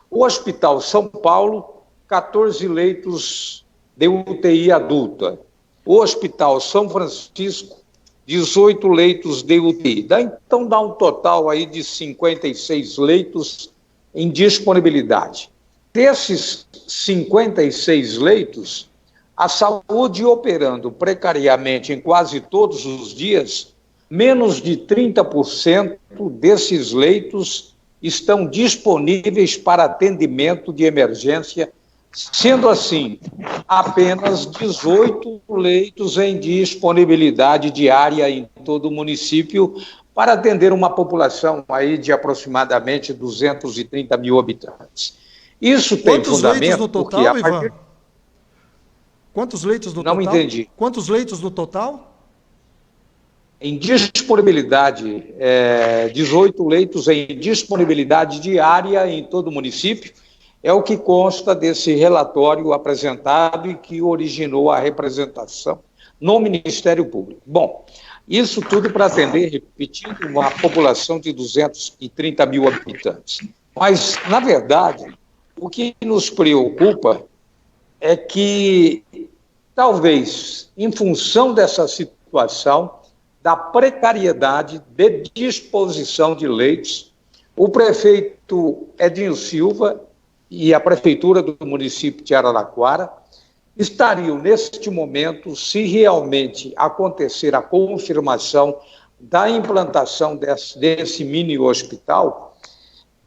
O Hospital São Paulo, 14 leitos de UTI adulta. O Hospital São Francisco, 18 leitos de UTI. Então dá um total aí de 56 leitos em disponibilidade. Desses 56 leitos, a saúde operando precariamente em quase todos os dias, menos de 30% desses leitos estão disponíveis para atendimento de emergência, sendo assim, apenas 18 leitos em disponibilidade diária em todo o município para atender uma população aí de aproximadamente 230 mil habitantes. Isso tem fundamento... Quantos leitos no total, Ivan? Quantos leitos no total? Não entendi. Quantos leitos no total? Em disponibilidade, 18 leitos em disponibilidade diária em todo o município, é o que consta desse relatório apresentado e que originou a representação no Ministério Público. Bom, isso tudo para atender, repetindo, uma população de 230 mil habitantes. Mas, na verdade, o que nos preocupa é que, talvez, em função dessa situação, da precariedade de disposição de leitos, o prefeito Edinho Silva e a prefeitura do município de Araraquara estariam, neste momento, se realmente acontecer a confirmação da implantação desse mini hospital,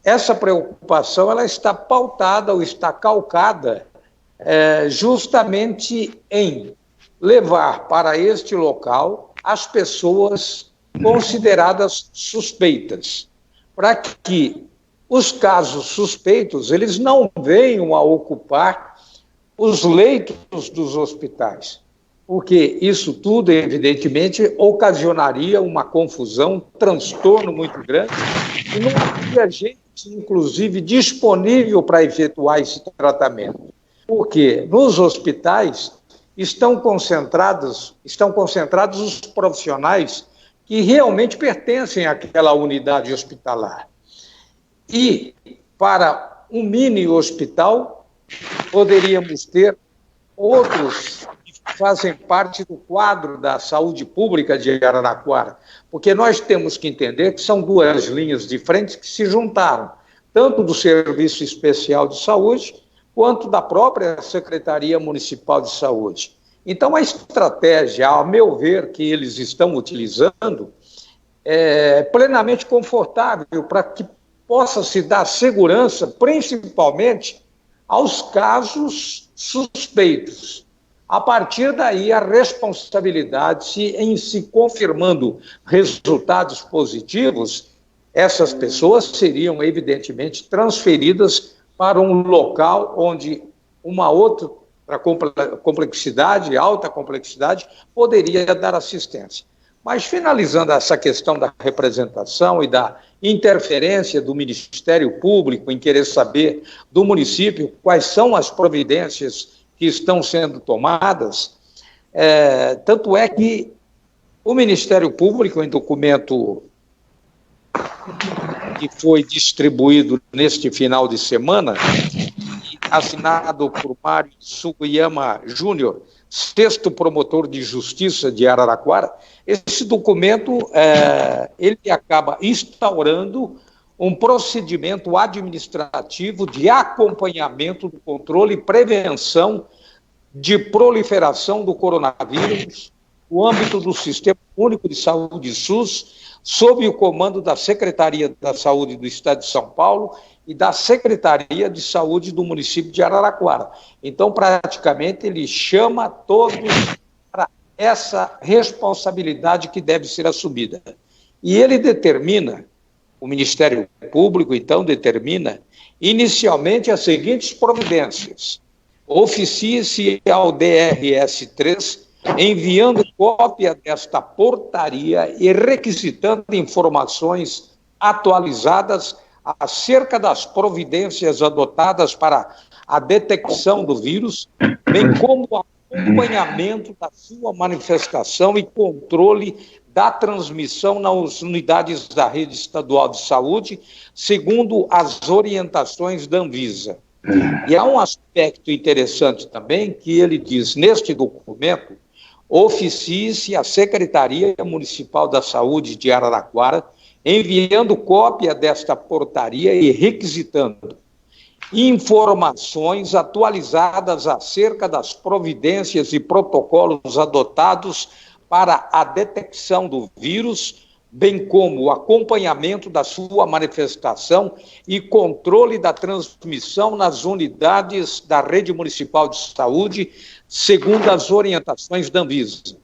essa preocupação ela está pautada ou está calcada justamente em levar para este local as pessoas consideradas suspeitas, para que os casos suspeitos eles não venham a ocupar os leitos dos hospitais, porque isso tudo, evidentemente, ocasionaria uma confusão, um transtorno muito grande, e não havia gente, inclusive, disponível para efetuar esse tratamento. Porque nos hospitais estão concentrados os profissionais que realmente pertencem àquela unidade hospitalar. E, para um mini hospital, poderíamos ter outros que fazem parte do quadro da saúde pública de Araraquara, porque nós temos que entender que são duas linhas de frente que se juntaram, tanto do Serviço Especial de Saúde, quanto da própria Secretaria Municipal de Saúde. Então, a estratégia, ao meu ver, que eles estão utilizando, é plenamente confortável para que possa se dar segurança, principalmente aos casos suspeitos. A partir daí, a responsabilidade, em se confirmando resultados positivos, essas pessoas seriam, evidentemente, transferidas para um local onde uma outra complexidade, alta complexidade, poderia dar assistência. Mas, finalizando essa questão da representação e da interferência do Ministério Público em querer saber do município quais são as providências que estão sendo tomadas, tanto é que o Ministério Público, em documento que foi distribuído neste final de semana, assinado por Mário Sugiyama Júnior, sexto promotor de justiça de Araraquara, esse documento ele acaba instaurando um procedimento administrativo de acompanhamento do controle e prevenção de proliferação do coronavírus no âmbito do Sistema Único de Saúde SUS, sob o comando da Secretaria da Saúde do Estado de São Paulo e da Secretaria de Saúde do município de Araraquara. Então, praticamente, ele chama todos para essa responsabilidade que deve ser assumida. E ele determina, o Ministério Público, então, determina, inicialmente, as seguintes providências. Oficie-se ao DRS-3, enviando cópia desta portaria e requisitando informações atualizadas acerca das providências adotadas para a detecção do vírus, bem como o acompanhamento da sua manifestação e controle da transmissão nas unidades da rede estadual de saúde, segundo as orientações da Anvisa. E há um aspecto interessante também, que ele diz neste documento: oficie-se à Secretaria Municipal da Saúde de Araraquara, enviando cópia desta portaria e requisitando informações atualizadas acerca das providências e protocolos adotados para a detecção do vírus, bem como o acompanhamento da sua manifestação e controle da transmissão nas unidades da Rede Municipal de Saúde, segundo as orientações da Anvisa.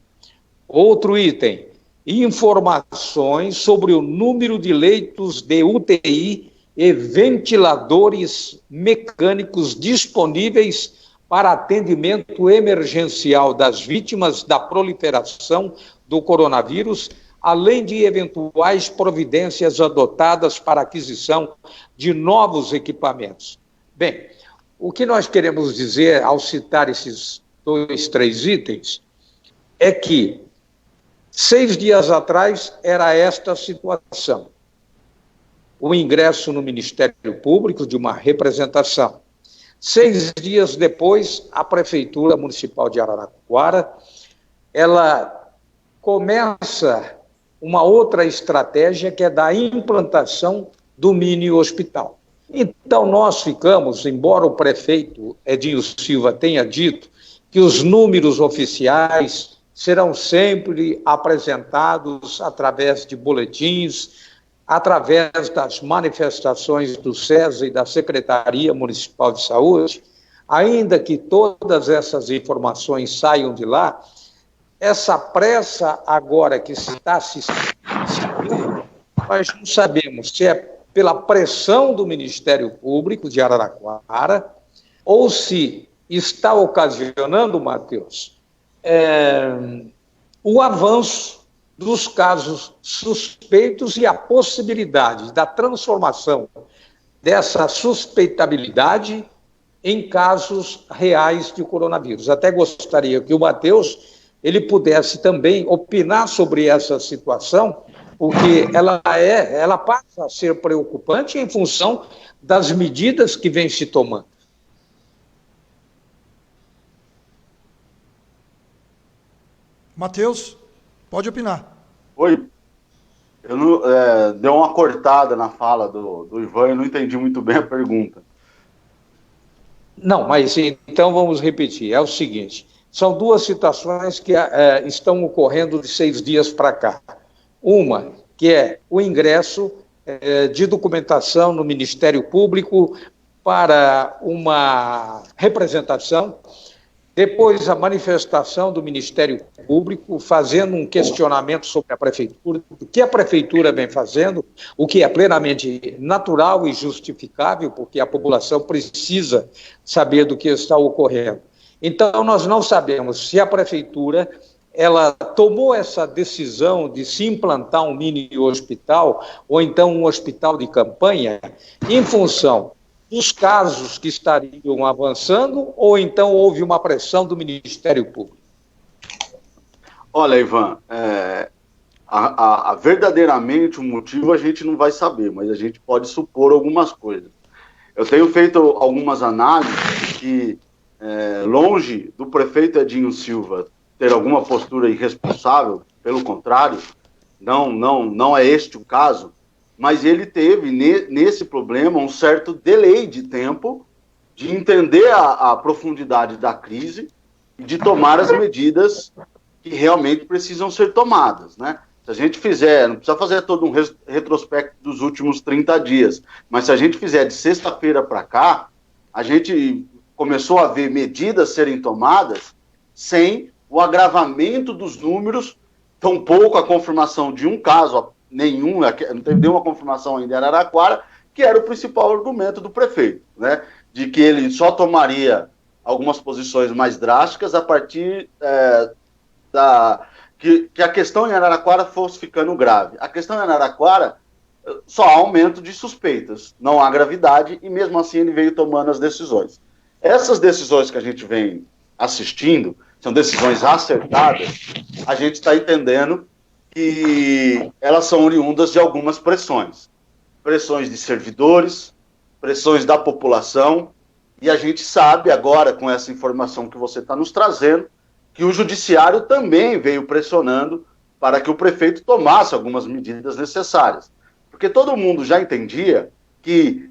Outro item: informações sobre o número de leitos de UTI e ventiladores mecânicos disponíveis para atendimento emergencial das vítimas da proliferação do coronavírus, além de eventuais providências adotadas para aquisição de novos equipamentos. Bem, o que nós queremos dizer ao citar esses 3 itens é que 6 dias atrás era esta situação: o ingresso no Ministério Público de uma representação. 6 dias depois, a Prefeitura Municipal de Araraquara, ela começa uma outra estratégia, que é da implantação do mini hospital. Então, nós ficamos, embora o prefeito Edinho Silva tenha dito que os números oficiais serão sempre apresentados através de boletins, através das manifestações do SESA e da Secretaria Municipal de Saúde, ainda que todas essas informações saiam de lá, essa pressa agora que está se seguindo, nós não sabemos se é pela pressão do Ministério Público de Araraquara ou se está ocasionando, Matheus, o avanço dos casos suspeitos e a possibilidade da transformação dessa suspeitabilidade em casos reais de coronavírus. Até gostaria que o Matheus ele pudesse também opinar sobre essa situação, porque ela passa a ser preocupante em função das medidas que vem se tomando. Matheus, pode opinar. Oi. Deu uma cortada na fala do Ivan, eu não entendi muito bem a pergunta. Não, mas então vamos repetir. É o seguinte: são 2 situações que estão ocorrendo de 6 dias para cá. Uma, que é o ingresso de documentação no Ministério Público para uma representação, depois a manifestação do Ministério Público fazendo um questionamento sobre a Prefeitura, o que a Prefeitura vem fazendo, o que é plenamente natural e justificável, porque a população precisa saber do que está ocorrendo. Então, nós não sabemos se a Prefeitura ela tomou essa decisão de se implantar um mini hospital, ou então um hospital de campanha, em função dos casos que estariam avançando, ou então houve uma pressão do Ministério Público? Olha, Ivan, verdadeiramente o motivo a gente não vai saber, mas a gente pode supor algumas coisas. Eu tenho feito algumas análises que, longe do prefeito Edinho Silva ter alguma postura irresponsável, pelo contrário, não é este o caso, mas ele teve nesse problema um certo delay de tempo de entender a profundidade da crise e de tomar as medidas que realmente precisam ser tomadas, né? Se a gente fizer, não precisa fazer todo um retrospecto dos últimos 30 dias, mas se a gente fizer de sexta-feira para cá, a gente começou a ver medidas serem tomadas sem o agravamento dos números, tampouco a confirmação de um caso, nenhum, não teve nenhuma confirmação ainda em Araraquara, que era o principal argumento do prefeito, né? De que ele só tomaria algumas posições mais drásticas a partir que a questão em Araraquara fosse ficando grave. A questão em Araraquara só há aumento de suspeitas, não há gravidade, e mesmo assim ele veio tomando as decisões. Essas decisões que a gente vem assistindo são decisões acertadas, a gente está entendendo que elas são oriundas de algumas pressões. Pressões de servidores, pressões da população, e a gente sabe agora, com essa informação que você está nos trazendo, que o judiciário também veio pressionando para que o prefeito tomasse algumas medidas necessárias. Porque todo mundo já entendia que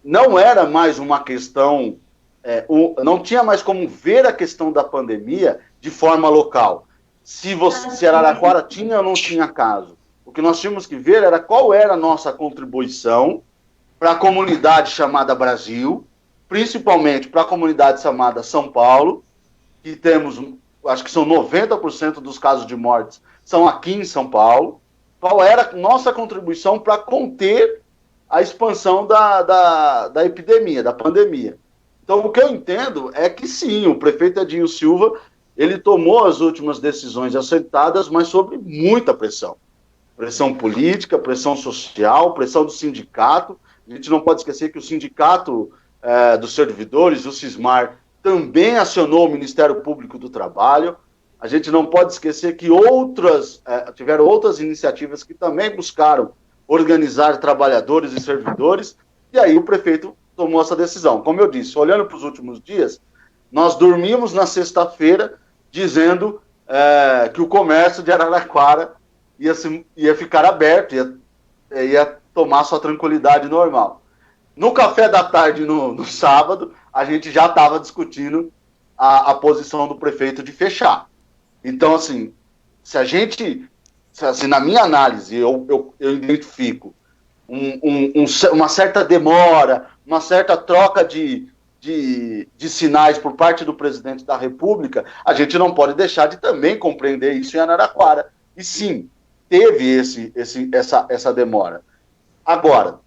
não era mais uma questão, não tinha mais como ver a questão da pandemia de forma local. Se Araraquara tinha ou não tinha caso. O que nós tínhamos que ver era qual era a nossa contribuição para a comunidade chamada Brasil, principalmente para a comunidade chamada São Paulo, que temos, acho que são 90% dos casos de mortes são aqui em São Paulo. Qual era a nossa contribuição para conter a expansão da epidemia, da pandemia? Então, o que eu entendo é que sim, o prefeito Edinho Silva, ele tomou as últimas decisões acertadas, mas sob muita pressão. Pressão política, pressão social, pressão do sindicato. A gente não pode esquecer que o sindicato dos servidores, o SISMAR, também acionou o Ministério Público do Trabalho. A gente não pode esquecer que tiveram outras iniciativas que também buscaram organizar trabalhadores e servidores, e aí o prefeito tomou essa decisão. Como eu disse, olhando para os últimos dias, nós dormimos na sexta-feira dizendo que o comércio de Araraquara ia ficar aberto, ia tomar sua tranquilidade normal. No café da tarde, no sábado, a gente já estava discutindo a posição do prefeito de fechar. Então, assim, se na minha análise eu identifico uma certa demora, uma certa troca de sinais por parte do presidente da República, a gente não pode deixar de também compreender isso em Araraquara. E sim, teve essa demora. Agora,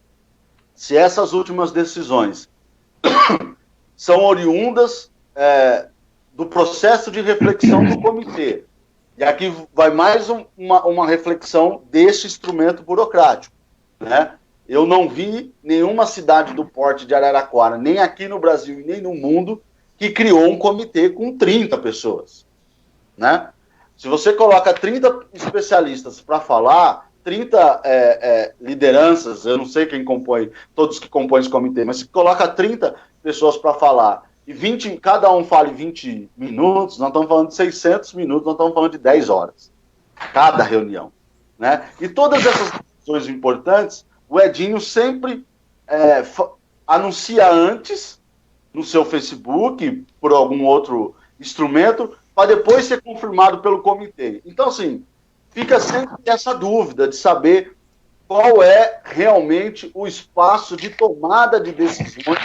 se essas últimas decisões são oriundas do processo de reflexão do comitê, e aqui vai mais uma reflexão desse instrumento burocrático, né? Eu não vi nenhuma cidade do porte de Araraquara, nem aqui no Brasil e nem no mundo, que criou um comitê com 30 pessoas, né? Se você coloca 30 especialistas para falar, 30 lideranças, eu não sei quem compõe, todos que compõem esse comitê, mas se coloca 30 pessoas para falar, e cada um fale 20 minutos, nós estamos falando de 600 minutos, nós estamos falando de 10 horas, cada reunião, né? E todas essas decisões importantes, o Edinho sempre anuncia antes, no seu Facebook, por algum outro instrumento, para depois ser confirmado pelo comitê. Então, assim, fica sempre essa dúvida de saber qual é realmente o espaço de tomada de decisões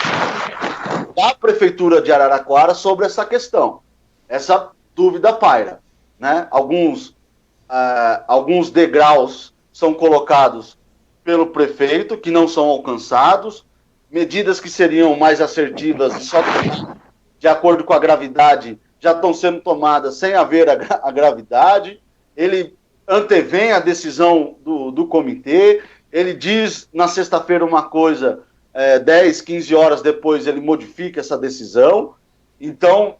da Prefeitura de Araraquara sobre essa questão. Essa dúvida paira, né? Alguns degraus são colocados pelo prefeito, que não são alcançados, medidas que seriam mais assertivas só de acordo com a gravidade já estão sendo tomadas sem haver a gravidade, ele antevém a decisão do comitê, ele diz na sexta-feira uma coisa, 10, 15 horas depois ele modifica essa decisão. Então,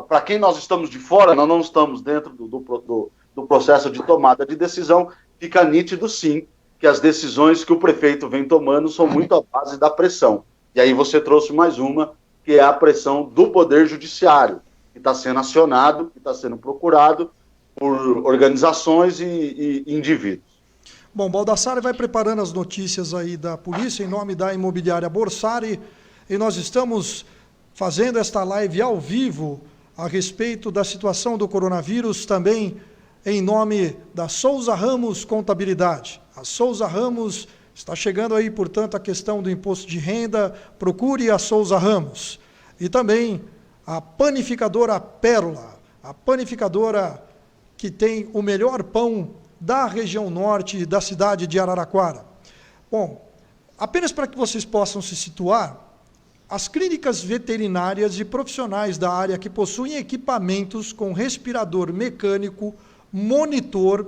para quem nós estamos de fora, nós não estamos dentro do processo de tomada de decisão, fica nítido sim que as decisões que o prefeito vem tomando são muito à base da pressão. E aí você trouxe mais uma, que é a pressão do Poder Judiciário, que está sendo acionado, que está sendo procurado por organizações e indivíduos. Bom, Baldassarri vai preparando as notícias aí da polícia em nome da imobiliária Borsari, e nós estamos fazendo esta live ao vivo a respeito da situação do coronavírus, também em nome da Souza Ramos Contabilidade. A Souza Ramos está chegando aí, portanto, a questão do imposto de renda, procure a Souza Ramos. E também a panificadora Pérola, a panificadora que tem o melhor pão da região norte da cidade de Araraquara. Bom, apenas para que vocês possam se situar, as clínicas veterinárias e profissionais da área que possuem equipamentos com respirador mecânico, monitor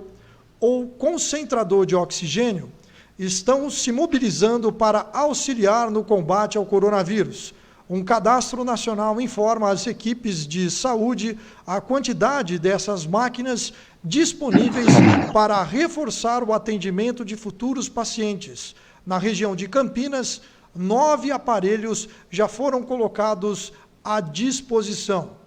ou concentrador de oxigênio estão se mobilizando para auxiliar no combate ao coronavírus. Um cadastro nacional informa às equipes de saúde a quantidade dessas máquinas disponíveis para reforçar o atendimento de futuros pacientes. Na região de Campinas, 9 aparelhos já foram colocados à disposição.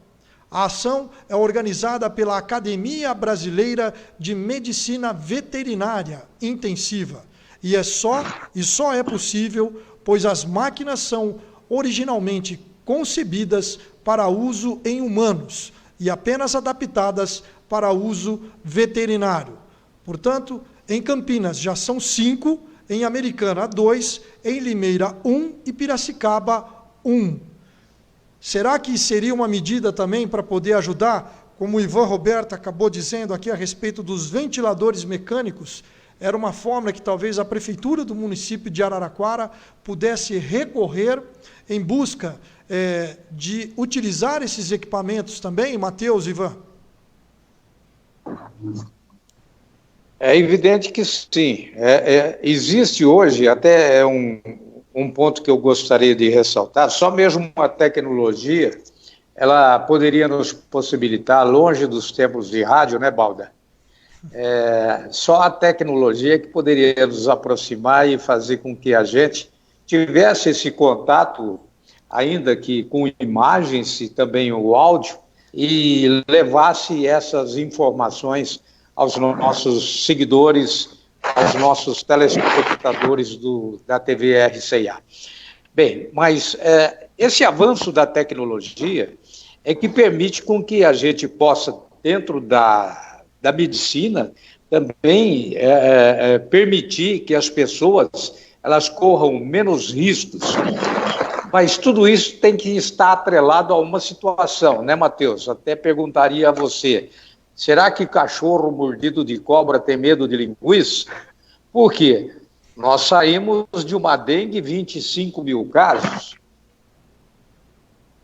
A ação é organizada pela Academia Brasileira de Medicina Veterinária Intensiva e só é possível pois as máquinas são originalmente concebidas para uso em humanos e apenas adaptadas para uso veterinário. Portanto, em Campinas já são 5, em Americana 2, em Limeira 1 e Piracicaba 1. Será que seria uma medida também para poder ajudar, como o Ivan Roberto acabou dizendo aqui a respeito dos ventiladores mecânicos? Era uma forma que talvez a prefeitura do município de Araraquara pudesse recorrer em busca de utilizar esses equipamentos também, Matheus, Ivan? É evidente que sim. Existe hoje, até um ponto que eu gostaria de ressaltar, só mesmo a tecnologia, ela poderia nos possibilitar, longe dos tempos de rádio, né, Balda? Só a tecnologia que poderia nos aproximar e fazer com que a gente tivesse esse contato, ainda que com imagens e também o áudio, e levasse essas informações aos nossos seguidores, aos nossos telespectadores da TV RCA. Bem, mas esse avanço da tecnologia é que permite com que a gente possa, dentro da medicina, também permitir que as pessoas elas corram menos riscos. Mas tudo isso tem que estar atrelado a uma situação, né, Matheus? Até perguntaria a você, será que cachorro mordido de cobra tem medo de linguiça? Por quê? Nós saímos de uma dengue 25 mil casos.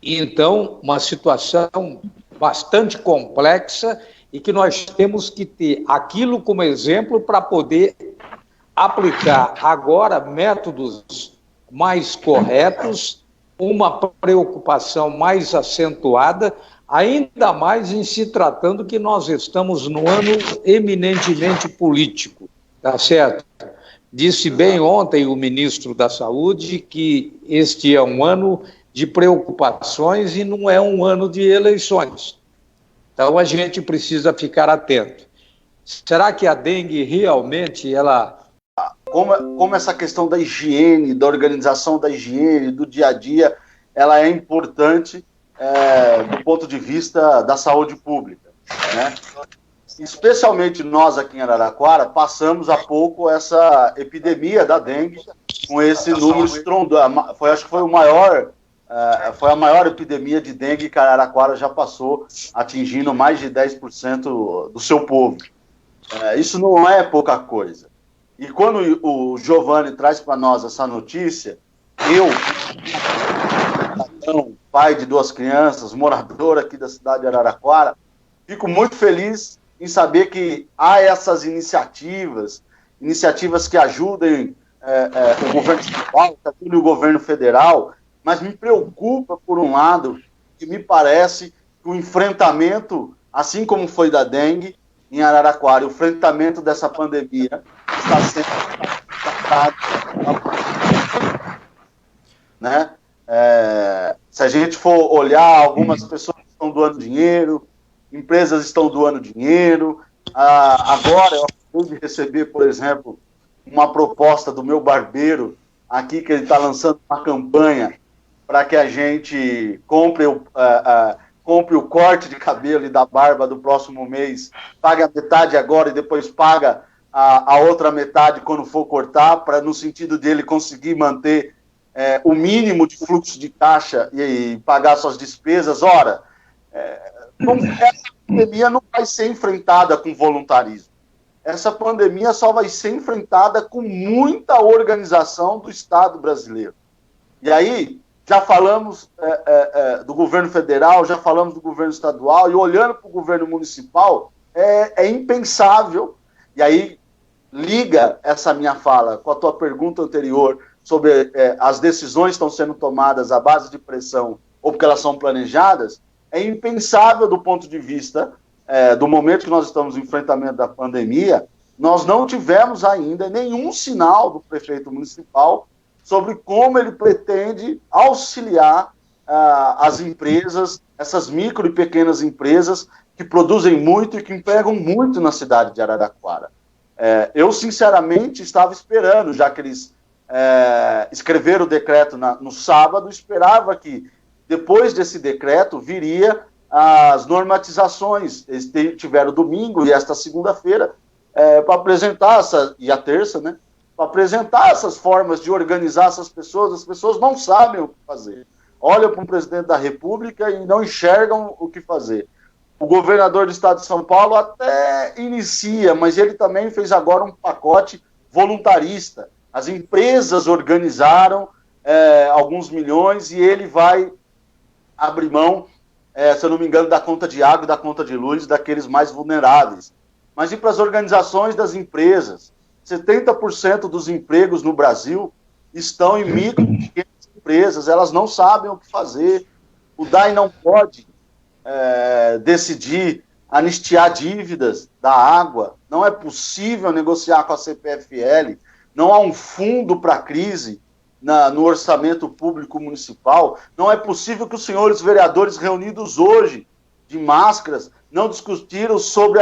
Então, uma situação bastante complexa e que nós temos que ter aquilo como exemplo para poder aplicar agora métodos mais corretos, uma preocupação mais acentuada, ainda mais em se tratando que nós estamos no ano eminentemente político, tá certo? Disse bem ontem o ministro da Saúde que este é um ano de preocupações e não é um ano de eleições. Então a gente precisa ficar atento. Será que a dengue realmente ela... Como essa questão da higiene, da organização da higiene, do dia a dia, ela é importante do ponto de vista da saúde pública, né? Especialmente nós aqui em Araraquara passamos há pouco essa epidemia da dengue com esse número estrondoso. Acho que foi a maior epidemia de dengue que Araraquara já passou, atingindo mais de 10% do seu povo. Isso não é pouca coisa. E quando o Giovanni traz para nós essa notícia, pai de 2 crianças, morador aqui da cidade de Araraquara, fico muito feliz em saber que há essas iniciativas que ajudem o governo estadual, que ajudem o governo federal, mas me preocupa, por um lado, que me parece que o enfrentamento, assim como foi da dengue em Araraquara, o enfrentamento dessa pandemia está sendo tratado, né? Se a gente for olhar, algumas pessoas estão doando dinheiro, empresas estão doando dinheiro. Agora, eu acabei de receber, por exemplo, uma proposta do meu barbeiro aqui, que ele está lançando uma campanha para que a gente compre o corte de cabelo e da barba do próximo mês, pague a metade agora e depois paga a outra metade quando for cortar, no sentido dele conseguir manter o mínimo de fluxo de caixa e pagar suas despesas. Ora, essa pandemia não vai ser enfrentada com voluntarismo. Essa pandemia só vai ser enfrentada com muita organização do Estado brasileiro. E aí, já falamos do governo federal, já falamos do governo estadual, e olhando para o governo municipal, é impensável. E aí, liga essa minha fala com a tua pergunta anterior sobre as decisões que estão sendo tomadas à base de pressão ou porque elas são planejadas. É impensável do ponto de vista do momento que nós estamos em enfrentamento da pandemia, nós não tivemos ainda nenhum sinal do prefeito municipal sobre como ele pretende auxiliar as empresas, essas micro e pequenas empresas que produzem muito e que empregam muito na cidade de Araraquara. Eu, sinceramente, estava esperando, já que eles escreveram o decreto no sábado, esperava que depois desse decreto viria as normatizações. Eles tiveram domingo e esta segunda-feira para apresentar e a terça, né? Para apresentar essas formas de organizar essas pessoas. As pessoas não sabem o que fazer. Olham para o presidente da República e não enxergam o que fazer. O governador do estado de São Paulo até inicia, mas ele também fez agora um pacote voluntarista. As empresas organizaram alguns milhões e ele vai abrir mão, se eu não me engano, da conta de água e da conta de luz daqueles mais vulneráveis. Mas e para as organizações das empresas? 70% dos empregos no Brasil estão em micro e pequenas empresas, elas não sabem o que fazer. O DAI não pode decidir anistiar dívidas da água, não é possível negociar com a CPFL, não há um fundo para a crise no orçamento público municipal, não é possível que os senhores vereadores reunidos hoje, de máscaras, não discutiram sobre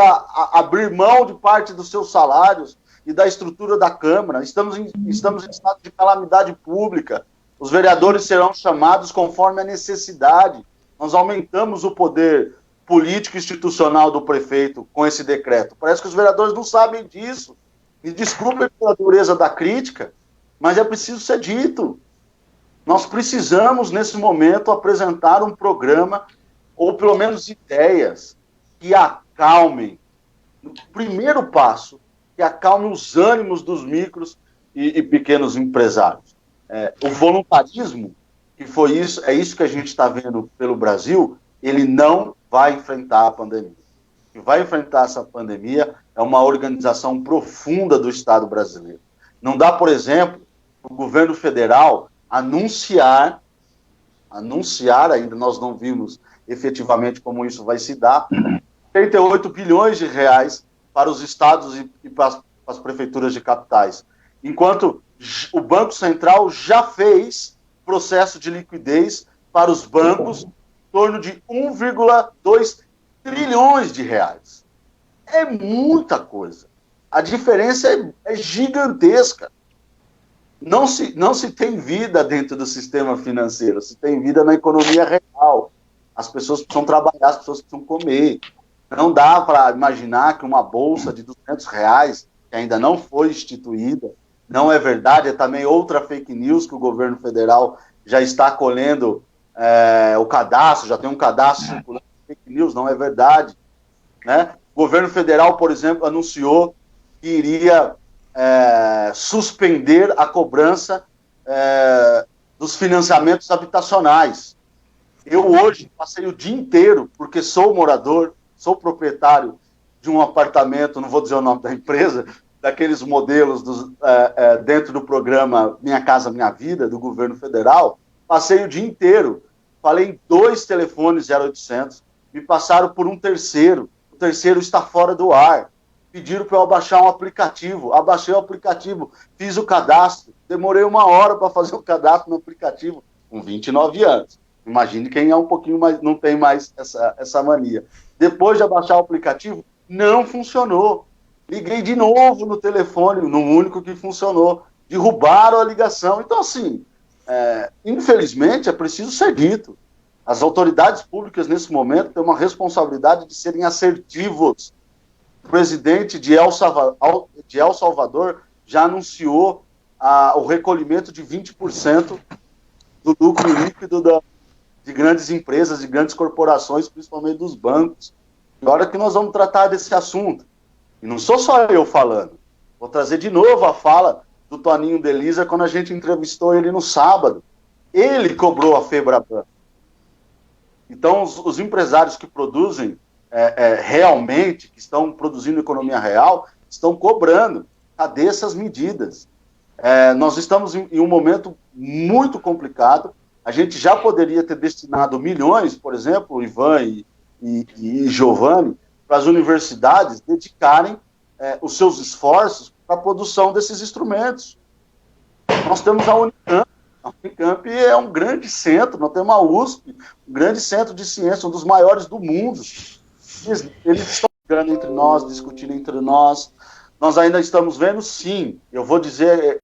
abrir mão de parte dos seus salários e da estrutura da Câmara. Estamos em estado de calamidade pública. Os vereadores serão chamados conforme a necessidade. Nós aumentamos o poder político e institucional do prefeito com esse decreto. Parece que os vereadores não sabem disso. Me desculpem pela dureza da crítica, mas é preciso ser dito. Nós precisamos, nesse momento, apresentar um programa, ou pelo menos ideias, que acalmem, no primeiro passo, que acalmem os ânimos dos micros e pequenos empresários. O voluntarismo, que foi isso, é isso que a gente está vendo pelo Brasil, ele não vai enfrentar a pandemia. O que vai enfrentar essa pandemia é uma organização profunda do Estado brasileiro. Não dá, por exemplo, o governo federal anunciar, ainda nós não vimos efetivamente como isso vai se dar, 38 bilhões de reais para os estados e para as prefeituras de capitais. Enquanto o Banco Central já fez processo de liquidez para os bancos em torno de 1,2 trilhões de reais. É muita coisa. A diferença é gigantesca. Não se tem vida dentro do sistema financeiro, se tem vida na economia real. As pessoas precisam trabalhar, as pessoas precisam comer. Não dá para imaginar que uma bolsa de R$200, que ainda não foi instituída, não é verdade, é também outra fake news que o governo federal já está colhendo o cadastro, já tem um cadastro circulando de fake news, não é verdade. Né? O governo federal, por exemplo, anunciou que iria suspender a cobrança dos financiamentos habitacionais. Eu hoje passei o dia inteiro, porque sou morador, sou proprietário de um apartamento, não vou dizer o nome da empresa, daqueles modelos dentro do programa Minha Casa Minha Vida, do governo federal. Passei o dia inteiro, falei em 2 telefones 0800, me passaram por um terceiro, o terceiro está fora do ar. Pediram para eu abaixar um aplicativo, abaixei o aplicativo, fiz o cadastro, demorei 1 hora para fazer o cadastro no aplicativo, com 29 anos. Imagine quem é um pouquinho mais, não tem mais essa mania. Depois de abaixar o aplicativo, não funcionou. Liguei de novo no telefone, no único que funcionou. Derrubaram a ligação. Então, assim, infelizmente, é preciso ser dito. As autoridades públicas, nesse momento, têm uma responsabilidade de serem assertivos. O presidente de El Salvador já anunciou o recolhimento de 20% do lucro líquido de grandes empresas, de grandes corporações, principalmente dos bancos. E hora que nós vamos tratar desse assunto. E não sou só eu falando. Vou trazer de novo a fala do Toninho Delisa quando a gente entrevistou ele no sábado. Ele cobrou a Febraban. Então, os empresários que produzem realmente, que estão produzindo economia real, estão cobrando. Cadê essas medidas? Nós estamos em um momento muito complicado. A gente já poderia ter destinado milhões, por exemplo, Ivan e Giovanni, para as universidades dedicarem os seus esforços para a produção desses instrumentos. Nós temos a Unicamp. A Unicamp é um grande centro, nós temos a USP, um grande centro de ciência, um dos maiores do mundo. Eles estão brigando entre nós, discutindo entre nós. Nós ainda estamos vendo, sim, eu vou dizer